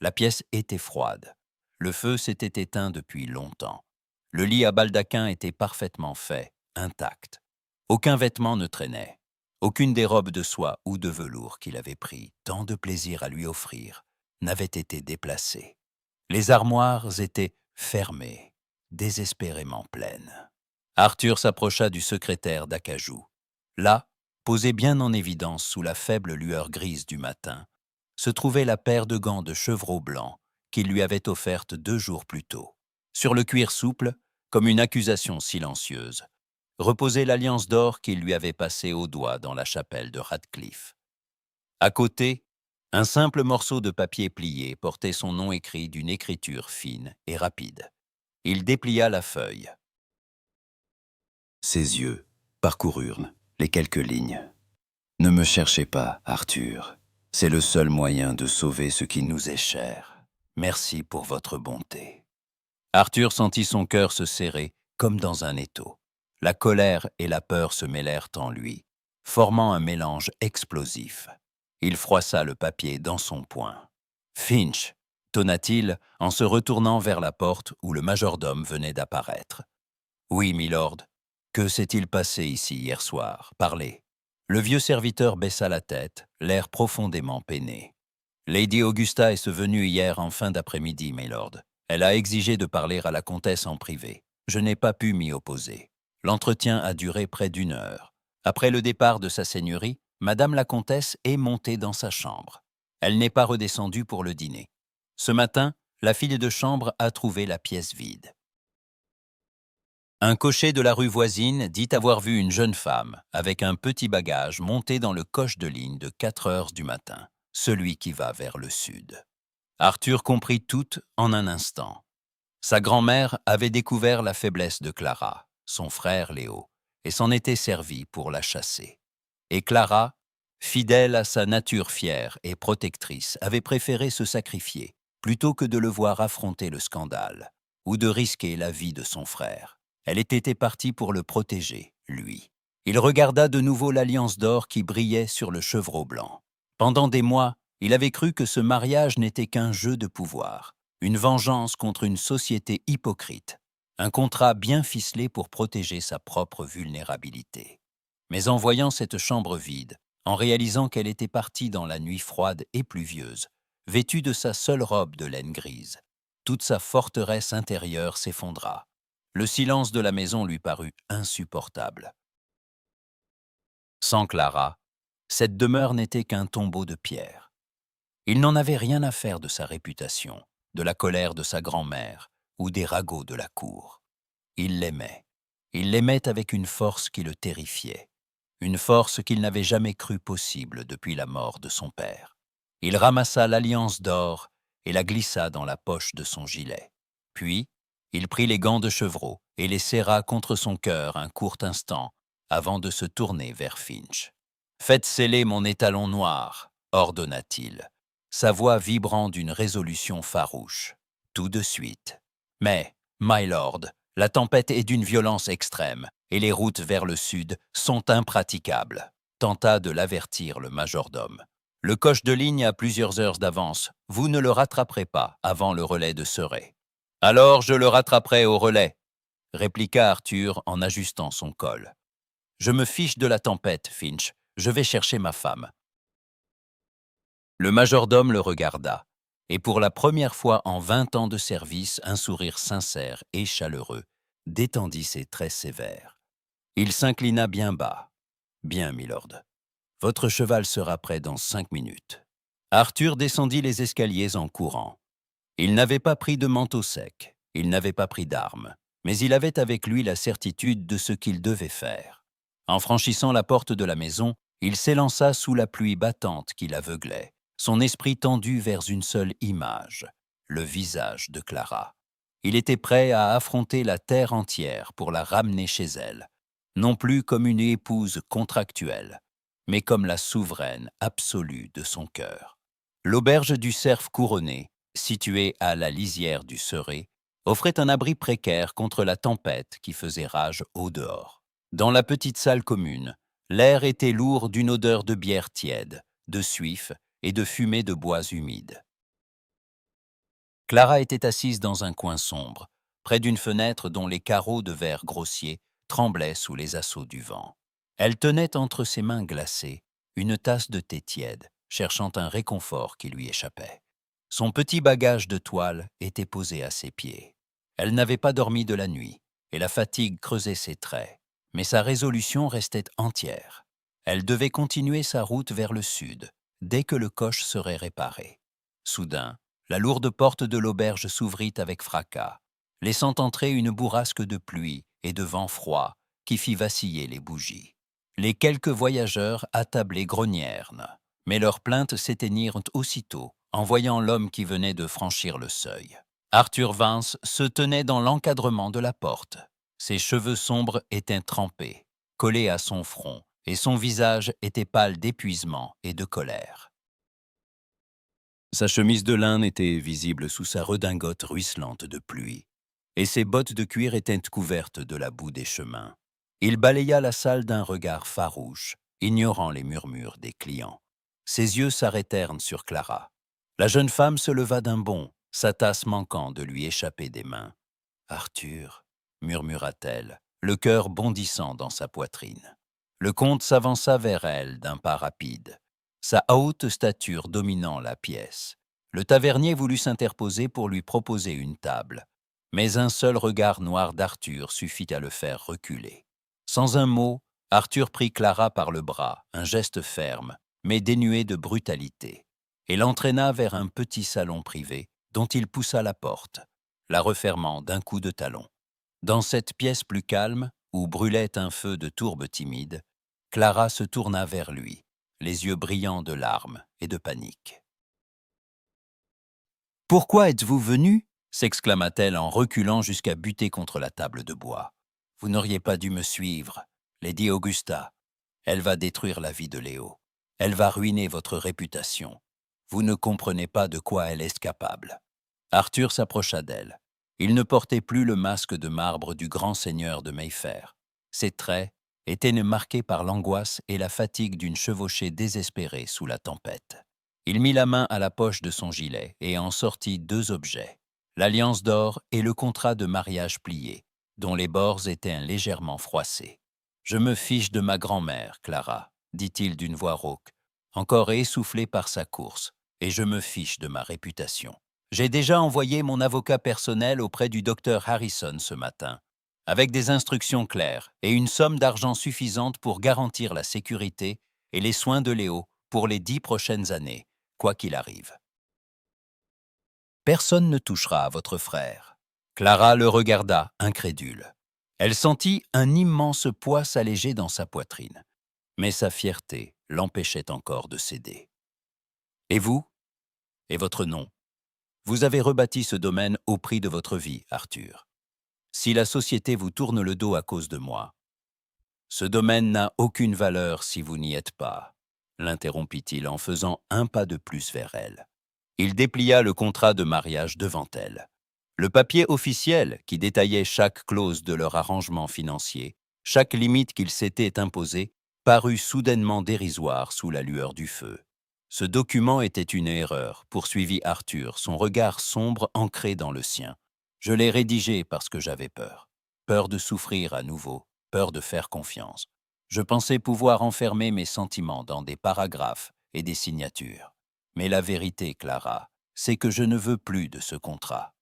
La pièce était froide. Le feu s'était éteint depuis longtemps. Le lit à baldaquin était parfaitement fait, intact. Aucun vêtement ne traînait. Aucune des robes de soie ou de velours qu'il avait pris tant de plaisir à lui offrir n'avait été déplacée. Les armoires étaient fermées, désespérément pleines. Arthur s'approcha du secrétaire d'acajou. Là, posée bien en évidence sous la faible lueur grise du matin, se trouvait la paire de gants de chevreau blanc qu'il lui avait offerte 2 jours plus tôt. Sur le cuir souple, comme une accusation silencieuse, reposait l'alliance d'or qu'il lui avait passée au doigt dans la chapelle de Radcliffe. À côté, un simple morceau de papier plié portait son nom écrit d'une écriture fine et rapide. Il déplia la feuille. Ses yeux parcoururent les quelques lignes. « Ne me cherchez pas, Arthur. C'est le seul moyen de sauver ce qui nous est cher. Merci pour votre bonté. » Arthur sentit son cœur se serrer comme dans un étau. La colère et la peur se mêlèrent en lui, formant un mélange explosif. Il froissa le papier dans son poing. « Finch !» tonna-t-il en se retournant vers la porte où le majordome venait d'apparaître. « Oui, milord. Que s'est-il passé ici hier soir? Parlez. » Le vieux serviteur baissa la tête, l'air profondément peiné. « Lady Augusta est venue hier en fin d'après-midi, milord. Elle a exigé de parler à la comtesse en privé. Je n'ai pas pu m'y opposer. L'entretien a duré près d'1 heure. Après le départ de sa seigneurie, Madame la comtesse est montée dans sa chambre. Elle n'est pas redescendue pour le dîner. Ce matin, la fille de chambre a trouvé la pièce vide. Un cocher de la rue voisine dit avoir vu une jeune femme, avec un petit bagage, monter dans le coche de ligne de 4 heures du matin, celui qui va vers le sud. Arthur comprit tout en un instant. Sa grand-mère avait découvert la faiblesse de Clara, son frère Léo, et s'en était servi pour la chasser. Et Clara, fidèle à sa nature fière et protectrice, avait préféré se sacrifier plutôt que de le voir affronter le scandale ou de risquer la vie de son frère. Elle était partie pour le protéger, lui. Il regarda de nouveau l'alliance d'or qui brillait sur le chevreau blanc. Pendant des mois, il avait cru que ce mariage n'était qu'un jeu de pouvoir, une vengeance contre une société hypocrite, un contrat bien ficelé pour protéger sa propre vulnérabilité. Mais en voyant cette chambre vide, en réalisant qu'elle était partie dans la nuit froide et pluvieuse, vêtue de sa seule robe de laine grise, toute sa forteresse intérieure s'effondra. Le silence de la maison lui parut insupportable. Sans Clara, cette demeure n'était qu'un tombeau de pierre. Il n'en avait rien à faire de sa réputation, de la colère de sa grand-mère ou des ragots de la cour. Il l'aimait. Il l'aimait avec une force qui le terrifiait, une force qu'il n'avait jamais cru possible depuis la mort de son père. Il ramassa l'alliance d'or et la glissa dans la poche de son gilet. Puis, il prit les gants de chevreau et les serra contre son cœur un court instant avant de se tourner vers Finch. « Faites sceller mon étalon noir », ordonna-t-il, sa voix vibrant d'une résolution farouche. « Tout de suite. Mais, my lord, la tempête est d'une violence extrême et les routes vers le sud sont impraticables, » tenta de l'avertir le majordome. « Le coche de ligne a plusieurs heures d'avance. Vous ne le rattraperez pas avant le relais de Surrey. »« Alors je le rattraperai au relais, » répliqua Arthur en ajustant son col. « Je me fiche de la tempête, Finch. Je vais chercher ma femme. » Le majordome le regarda, et pour la première fois en 20 ans de service, un sourire sincère et chaleureux détendit ses traits sévères. Il s'inclina bien bas. « Bien, milord. Votre cheval sera prêt dans 5 minutes. » Arthur descendit les escaliers en courant. Il n'avait pas pris de manteau sec, il n'avait pas pris d'armes, mais il avait avec lui la certitude de ce qu'il devait faire. En franchissant la porte de la maison, il s'élança sous la pluie battante qui l'aveuglait, son esprit tendu vers une seule image, le visage de Clara. Il était prêt à affronter la terre entière pour la ramener chez elle, non plus comme une épouse contractuelle, mais comme la souveraine absolue de son cœur. L'auberge du Cerf couronné, située à la lisière du Surrey, offrait un abri précaire contre la tempête qui faisait rage au dehors. Dans la petite salle commune, l'air était lourd d'une odeur de bière tiède, de suif et de fumée de bois humides. Clara était assise dans un coin sombre, près d'une fenêtre dont les carreaux de verre grossier tremblaient sous les assauts du vent. Elle tenait entre ses mains glacées une tasse de thé tiède, cherchant un réconfort qui lui échappait. Son petit bagage de toile était posé à ses pieds. Elle n'avait pas dormi de la nuit, et la fatigue creusait ses traits, mais sa résolution restait entière. Elle devait continuer sa route vers le sud, dès que le coche serait réparé. Soudain, la lourde porte de l'auberge s'ouvrit avec fracas, laissant entrer une bourrasque de pluie et de vent froid qui fit vaciller les bougies. Les quelques voyageurs attablés grognèrent, mais leurs plaintes s'éteignirent aussitôt en voyant l'homme qui venait de franchir le seuil. Arthur Vance se tenait dans l'encadrement de la porte. Ses cheveux sombres étaient trempés, collés à son front, et son visage était pâle d'épuisement et de colère. Sa chemise de lin était visible sous sa redingote ruisselante de pluie, et ses bottes de cuir étaient couvertes de la boue des chemins. Il balaya la salle d'un regard farouche, ignorant les murmures des clients. Ses yeux s'arrêtèrent sur Clara. La jeune femme se leva d'un bond, sa tasse manquant de lui échapper des mains. « Arthur » murmura-t-elle, le cœur bondissant dans sa poitrine. Le comte s'avança vers elle d'un pas rapide, sa haute stature dominant la pièce. Le tavernier voulut s'interposer pour lui proposer une table, mais un seul regard noir d'Arthur suffit à le faire reculer. Sans un mot, Arthur prit Clara par le bras, un geste ferme, mais dénué de brutalité, et l'entraîna vers un petit salon privé dont il poussa la porte, la refermant d'un coup de talon. Dans cette pièce plus calme, où brûlait un feu de tourbe timide, Clara se tourna vers lui, les yeux brillants de larmes et de panique. Pourquoi êtes-vous venu s'exclama-t-elle en reculant jusqu'à buter contre la table de bois. Vous n'auriez pas dû me suivre, Lady Augusta. Elle va détruire la vie de Léo. Elle va ruiner votre réputation. Vous ne comprenez pas de quoi elle est capable. Arthur s'approcha d'elle. Il ne portait plus le masque de marbre du grand seigneur de Mayfair. Ses traits étaient marqués par l'angoisse et la fatigue d'une chevauchée désespérée sous la tempête. Il mit la main à la poche de son gilet et en sortit 2 objets, l'alliance d'or et le contrat de mariage plié, dont les bords étaient légèrement froissés. « Je me fiche de ma grand-mère, Clara, dit-il d'une voix rauque, encore essoufflée par sa course, et je me fiche de ma réputation. J'ai déjà envoyé mon avocat personnel auprès du docteur Harrison ce matin, avec des instructions claires et une somme d'argent suffisante pour garantir la sécurité et les soins de Léo pour les 10 prochaines années, quoi qu'il arrive. Personne ne touchera à votre frère. » Clara le regarda, incrédule. Elle sentit un immense poids s'alléger dans sa poitrine, mais sa fierté l'empêchait encore de céder. « Et vous? Et votre nom? Vous avez rebâti ce domaine au prix de votre vie, Arthur. Si la société vous tourne le dos à cause de moi, ce domaine n'a aucune valeur si vous n'y êtes pas, » l'interrompit-il en faisant un pas de plus vers elle. Il déplia le contrat de mariage devant elle. Le papier officiel qui détaillait chaque clause de leur arrangement financier, chaque limite qu'ils s'étaient imposée, parut soudainement dérisoire sous la lueur du feu. Ce document était une erreur, poursuivit Arthur, son regard sombre ancré dans le sien. Je l'ai rédigé parce que j'avais peur. Peur de souffrir à nouveau, peur de faire confiance. Je pensais pouvoir enfermer mes sentiments dans des paragraphes et des signatures. Mais la vérité, Clara, c'est que je ne veux plus de ce contrat.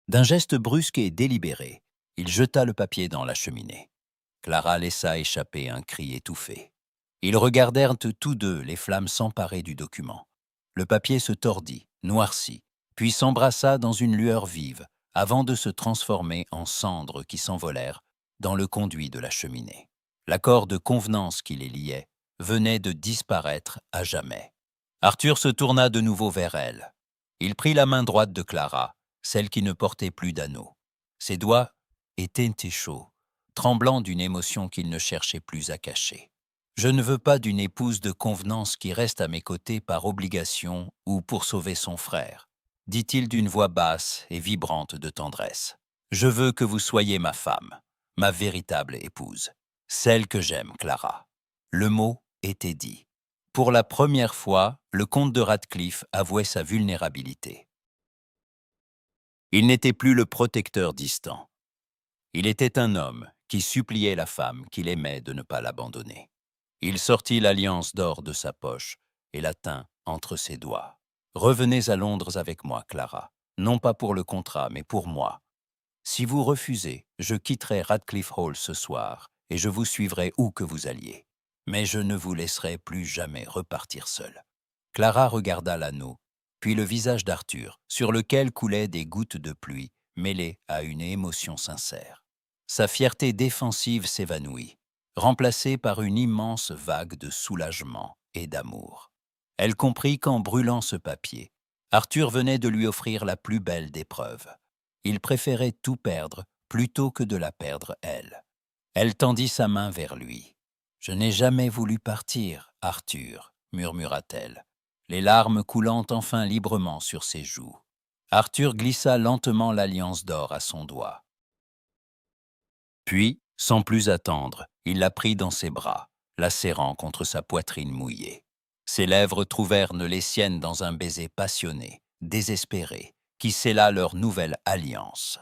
D'un geste brusque et délibéré, il jeta le papier dans la cheminée. Clara laissa échapper un cri étouffé. Ils regardèrent tous deux les flammes s'emparer du document. Le papier se tordit, noircit, puis s'embrassa dans une lueur vive, avant de se transformer en cendres qui s'envolèrent dans le conduit de la cheminée. L'accord de convenance qui les liait venait de disparaître à jamais. Arthur se tourna de nouveau vers elle. Il prit la main droite de Clara, celle qui ne portait plus d'anneau. Ses doigts étaient chauds, tremblant d'une émotion qu'il ne cherchait plus à cacher. « Je ne veux pas d'une épouse de convenance qui reste à mes côtés par obligation ou pour sauver son frère, » dit-il d'une voix basse et vibrante de tendresse. « Je veux que vous soyez ma femme, ma véritable épouse, celle que j'aime, Clara. » Le mot était dit. Pour la première fois, le comte de Radcliffe avouait sa vulnérabilité. Il n'était plus le protecteur distant. Il était un homme qui suppliait la femme qu'il aimait de ne pas l'abandonner. Il sortit l'alliance d'or de sa poche et la tint entre ses doigts. « Revenez à Londres avec moi, Clara, non pas pour le contrat, mais pour moi. Si vous refusez, je quitterai Radcliffe Hall ce soir et je vous suivrai où que vous alliez. Mais je ne vous laisserai plus jamais repartir seul. » Clara regarda l'anneau, puis le visage d'Arthur, sur lequel coulaient des gouttes de pluie, mêlées à une émotion sincère. Sa fierté défensive s'évanouit, remplacée par une immense vague de soulagement et d'amour. Elle comprit qu'en brûlant ce papier, Arthur venait de lui offrir la plus belle des preuves. Il préférait tout perdre plutôt que de la perdre elle. Elle tendit sa main vers lui. « Je n'ai jamais voulu partir, Arthur, » murmura-t-elle, les larmes coulant enfin librement sur ses joues. Arthur glissa lentement l'alliance d'or à son doigt. Puis, sans plus attendre, il la prit dans ses bras, la serrant contre sa poitrine mouillée. Ses lèvres trouvèrent les siennes dans un baiser passionné, désespéré, qui scella leur nouvelle alliance.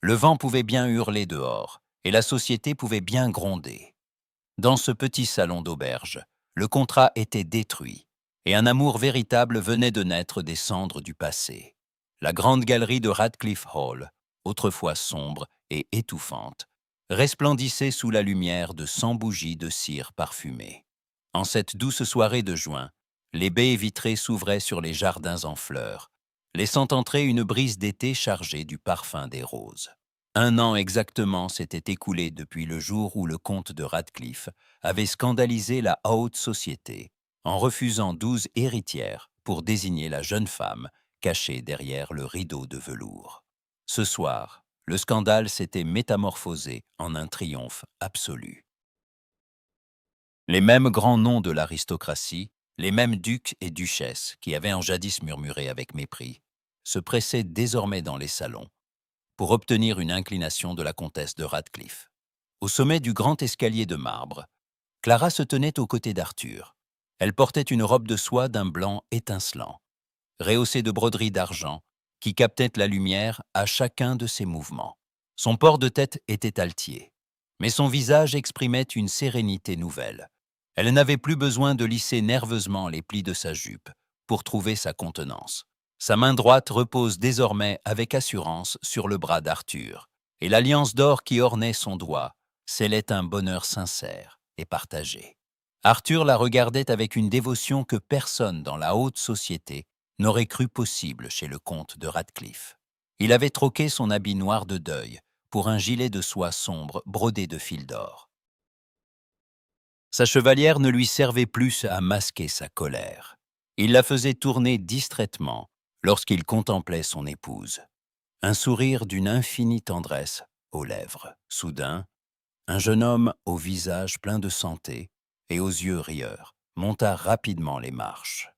Le vent pouvait bien hurler dehors, et la société pouvait bien gronder. Dans ce petit salon d'auberge, le contrat était détruit, et un amour véritable venait de naître des cendres du passé. La grande galerie de Radcliffe Hall, autrefois sombre et étouffante, resplendissait sous la lumière de 100 bougies de cire parfumée. En cette douce soirée de juin, les baies vitrées s'ouvraient sur les jardins en fleurs, laissant entrer une brise d'été chargée du parfum des roses. 1 an exactement s'était écoulé depuis le jour où le comte de Radcliffe avait scandalisé la haute société en refusant 12 héritières pour désigner la jeune femme cachée derrière le rideau de velours. Ce soir, le scandale s'était métamorphosé en un triomphe absolu. Les mêmes grands noms de l'aristocratie, les mêmes ducs et duchesses qui avaient en jadis murmuré avec mépris, se pressaient désormais dans les salons pour obtenir une inclination de la comtesse de Radcliffe. Au sommet du grand escalier de marbre, Clara se tenait aux côtés d'Arthur. Elle portait une robe de soie d'un blanc étincelant, rehaussée de broderies d'argent, qui captaient la lumière à chacun de ses mouvements. Son port de tête était altier, mais son visage exprimait une sérénité nouvelle. Elle n'avait plus besoin de lisser nerveusement les plis de sa jupe pour trouver sa contenance. Sa main droite repose désormais avec assurance sur le bras d'Arthur, et l'alliance d'or qui ornait son doigt scellait un bonheur sincère et partagé. Arthur la regardait avec une dévotion que personne dans la haute société n'aurait cru possible chez le comte de Radcliffe. Il avait troqué son habit noir de deuil pour un gilet de soie sombre brodé de fil d'or. Sa chevalière ne lui servait plus à masquer sa colère. Il la faisait tourner distraitement lorsqu'il contemplait son épouse. Un sourire d'une infinie tendresse aux lèvres. Soudain, un jeune homme au visage plein de santé et aux yeux rieurs monta rapidement les marches.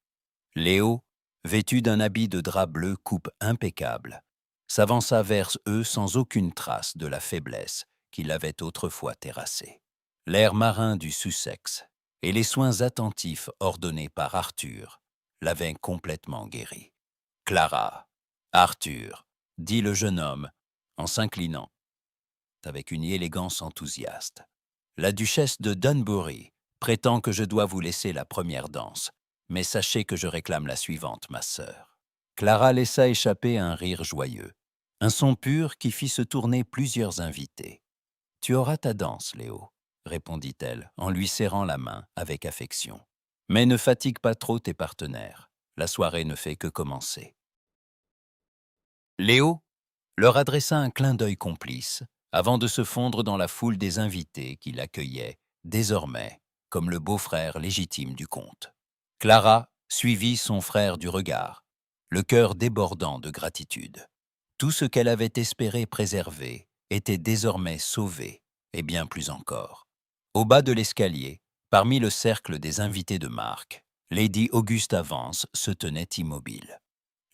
Léo, vêtu d'un habit de drap bleu coupe impeccable, s'avança vers eux sans aucune trace de la faiblesse qui l'avait autrefois terrassé. L'air marin du Sussex et les soins attentifs ordonnés par Arthur l'avaient complètement guéri. « Clara, Arthur, » dit le jeune homme en s'inclinant avec une élégance enthousiaste. « La duchesse de Dunbury prétend que je dois vous laisser la première danse, mais sachez que je réclame la suivante, ma sœur. » Clara laissa échapper un rire joyeux, un son pur qui fit se tourner plusieurs invités. « Tu auras ta danse, Léo, » répondit-elle en lui serrant la main avec affection. « Mais ne fatigue pas trop tes partenaires, la soirée ne fait que commencer. » Léo leur adressa un clin d'œil complice avant de se fondre dans la foule des invités qui l'accueillaient, désormais, comme le beau-frère légitime du comte. Clara suivit son frère du regard, le cœur débordant de gratitude. Tout ce qu'elle avait espéré préserver était désormais sauvé, et bien plus encore. Au bas de l'escalier, parmi le cercle des invités de marque, Lady Augusta Vance se tenait immobile.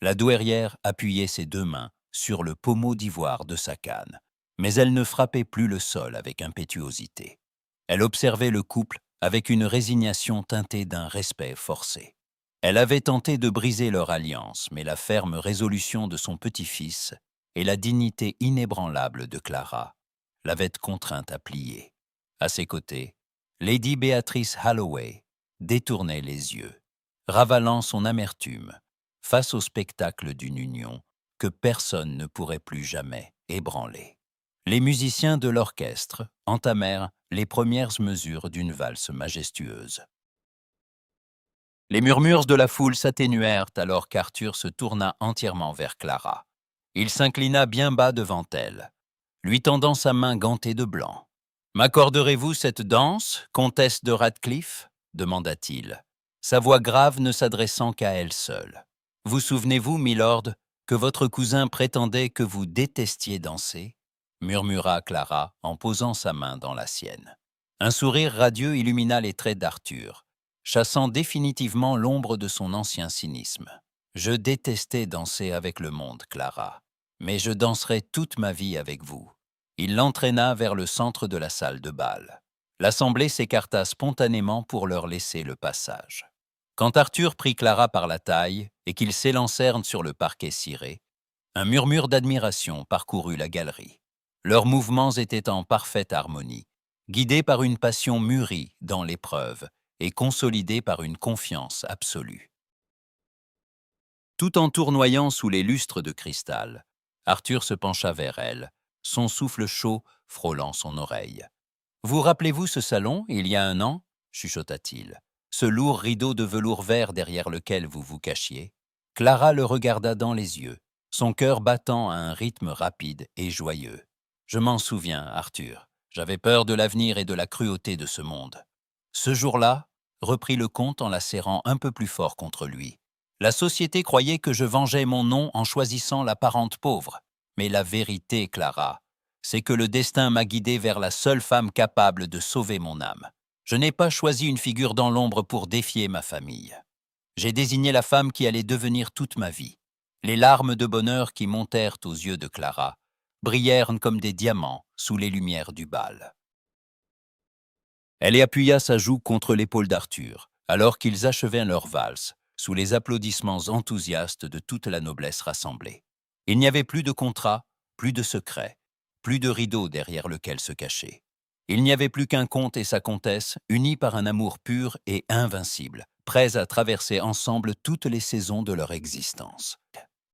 La douairière appuyait ses deux mains sur le pommeau d'ivoire de sa canne, mais elle ne frappait plus le sol avec impétuosité. Elle observait le couple avec une résignation teintée d'un respect forcé. Elle avait tenté de briser leur alliance, mais la ferme résolution de son petit-fils et la dignité inébranlable de Clara l'avaient contrainte à plier. À ses côtés, Lady Beatrice Holloway détournait les yeux, ravalant son amertume face au spectacle d'une union que personne ne pourrait plus jamais ébranler. Les musiciens de l'orchestre entamèrent les premières mesures d'une valse majestueuse. Les murmures de la foule s'atténuèrent alors qu'Arthur se tourna entièrement vers Clara. Il s'inclina bien bas devant elle, lui tendant sa main gantée de blanc. « M'accorderez-vous cette danse, comtesse de Radcliffe » demanda-t-il, sa voix grave ne s'adressant qu'à elle seule. « Vous souvenez-vous, milord, que votre cousin prétendait que vous détestiez danser » murmura Clara en posant sa main dans la sienne. Un sourire radieux illumina les traits d'Arthur, chassant définitivement l'ombre de son ancien cynisme. « Je détestais danser avec le monde, Clara, mais je danserai toute ma vie avec vous. » Il l'entraîna vers le centre de la salle de bal. L'assemblée s'écarta spontanément pour leur laisser le passage. Quand Arthur prit Clara par la taille et qu'ils s'élancèrent sur le parquet ciré, un murmure d'admiration parcourut la galerie. Leurs mouvements étaient en parfaite harmonie, guidés par une passion mûrie dans l'épreuve et consolidée par une confiance absolue. Tout en tournoyant sous les lustres de cristal, Arthur se pencha vers elle, son souffle chaud frôlant son oreille. « Vous rappelez-vous ce salon, il y a un an » chuchota-t-il. « Ce lourd rideau de velours vert derrière lequel vous vous cachiez ?» Clara le regarda dans les yeux, son cœur battant à un rythme rapide et joyeux. « Je m'en souviens, Arthur. J'avais peur de l'avenir et de la cruauté de ce monde. » Ce jour-là, reprit le comte en la serrant un peu plus fort contre lui, La société croyait que je vengeais mon nom en choisissant la parente pauvre. Mais la vérité, Clara, c'est que le destin m'a guidé vers la seule femme capable de sauver mon âme. Je n'ai pas choisi une figure dans l'ombre pour défier ma famille. J'ai désigné la femme qui allait devenir toute ma vie. Les larmes de bonheur qui montèrent aux yeux de Clara brillèrent comme des diamants sous les lumières du bal. Elle appuya sa joue contre l'épaule d'Arthur, alors qu'ils achevaient leur valse, sous les applaudissements enthousiastes de toute la noblesse rassemblée. Il n'y avait plus de contrat, plus de secret, plus de rideau derrière lequel se cacher. Il n'y avait plus qu'un comte et sa comtesse, unis par un amour pur et invincible, prêts à traverser ensemble toutes les saisons de leur existence.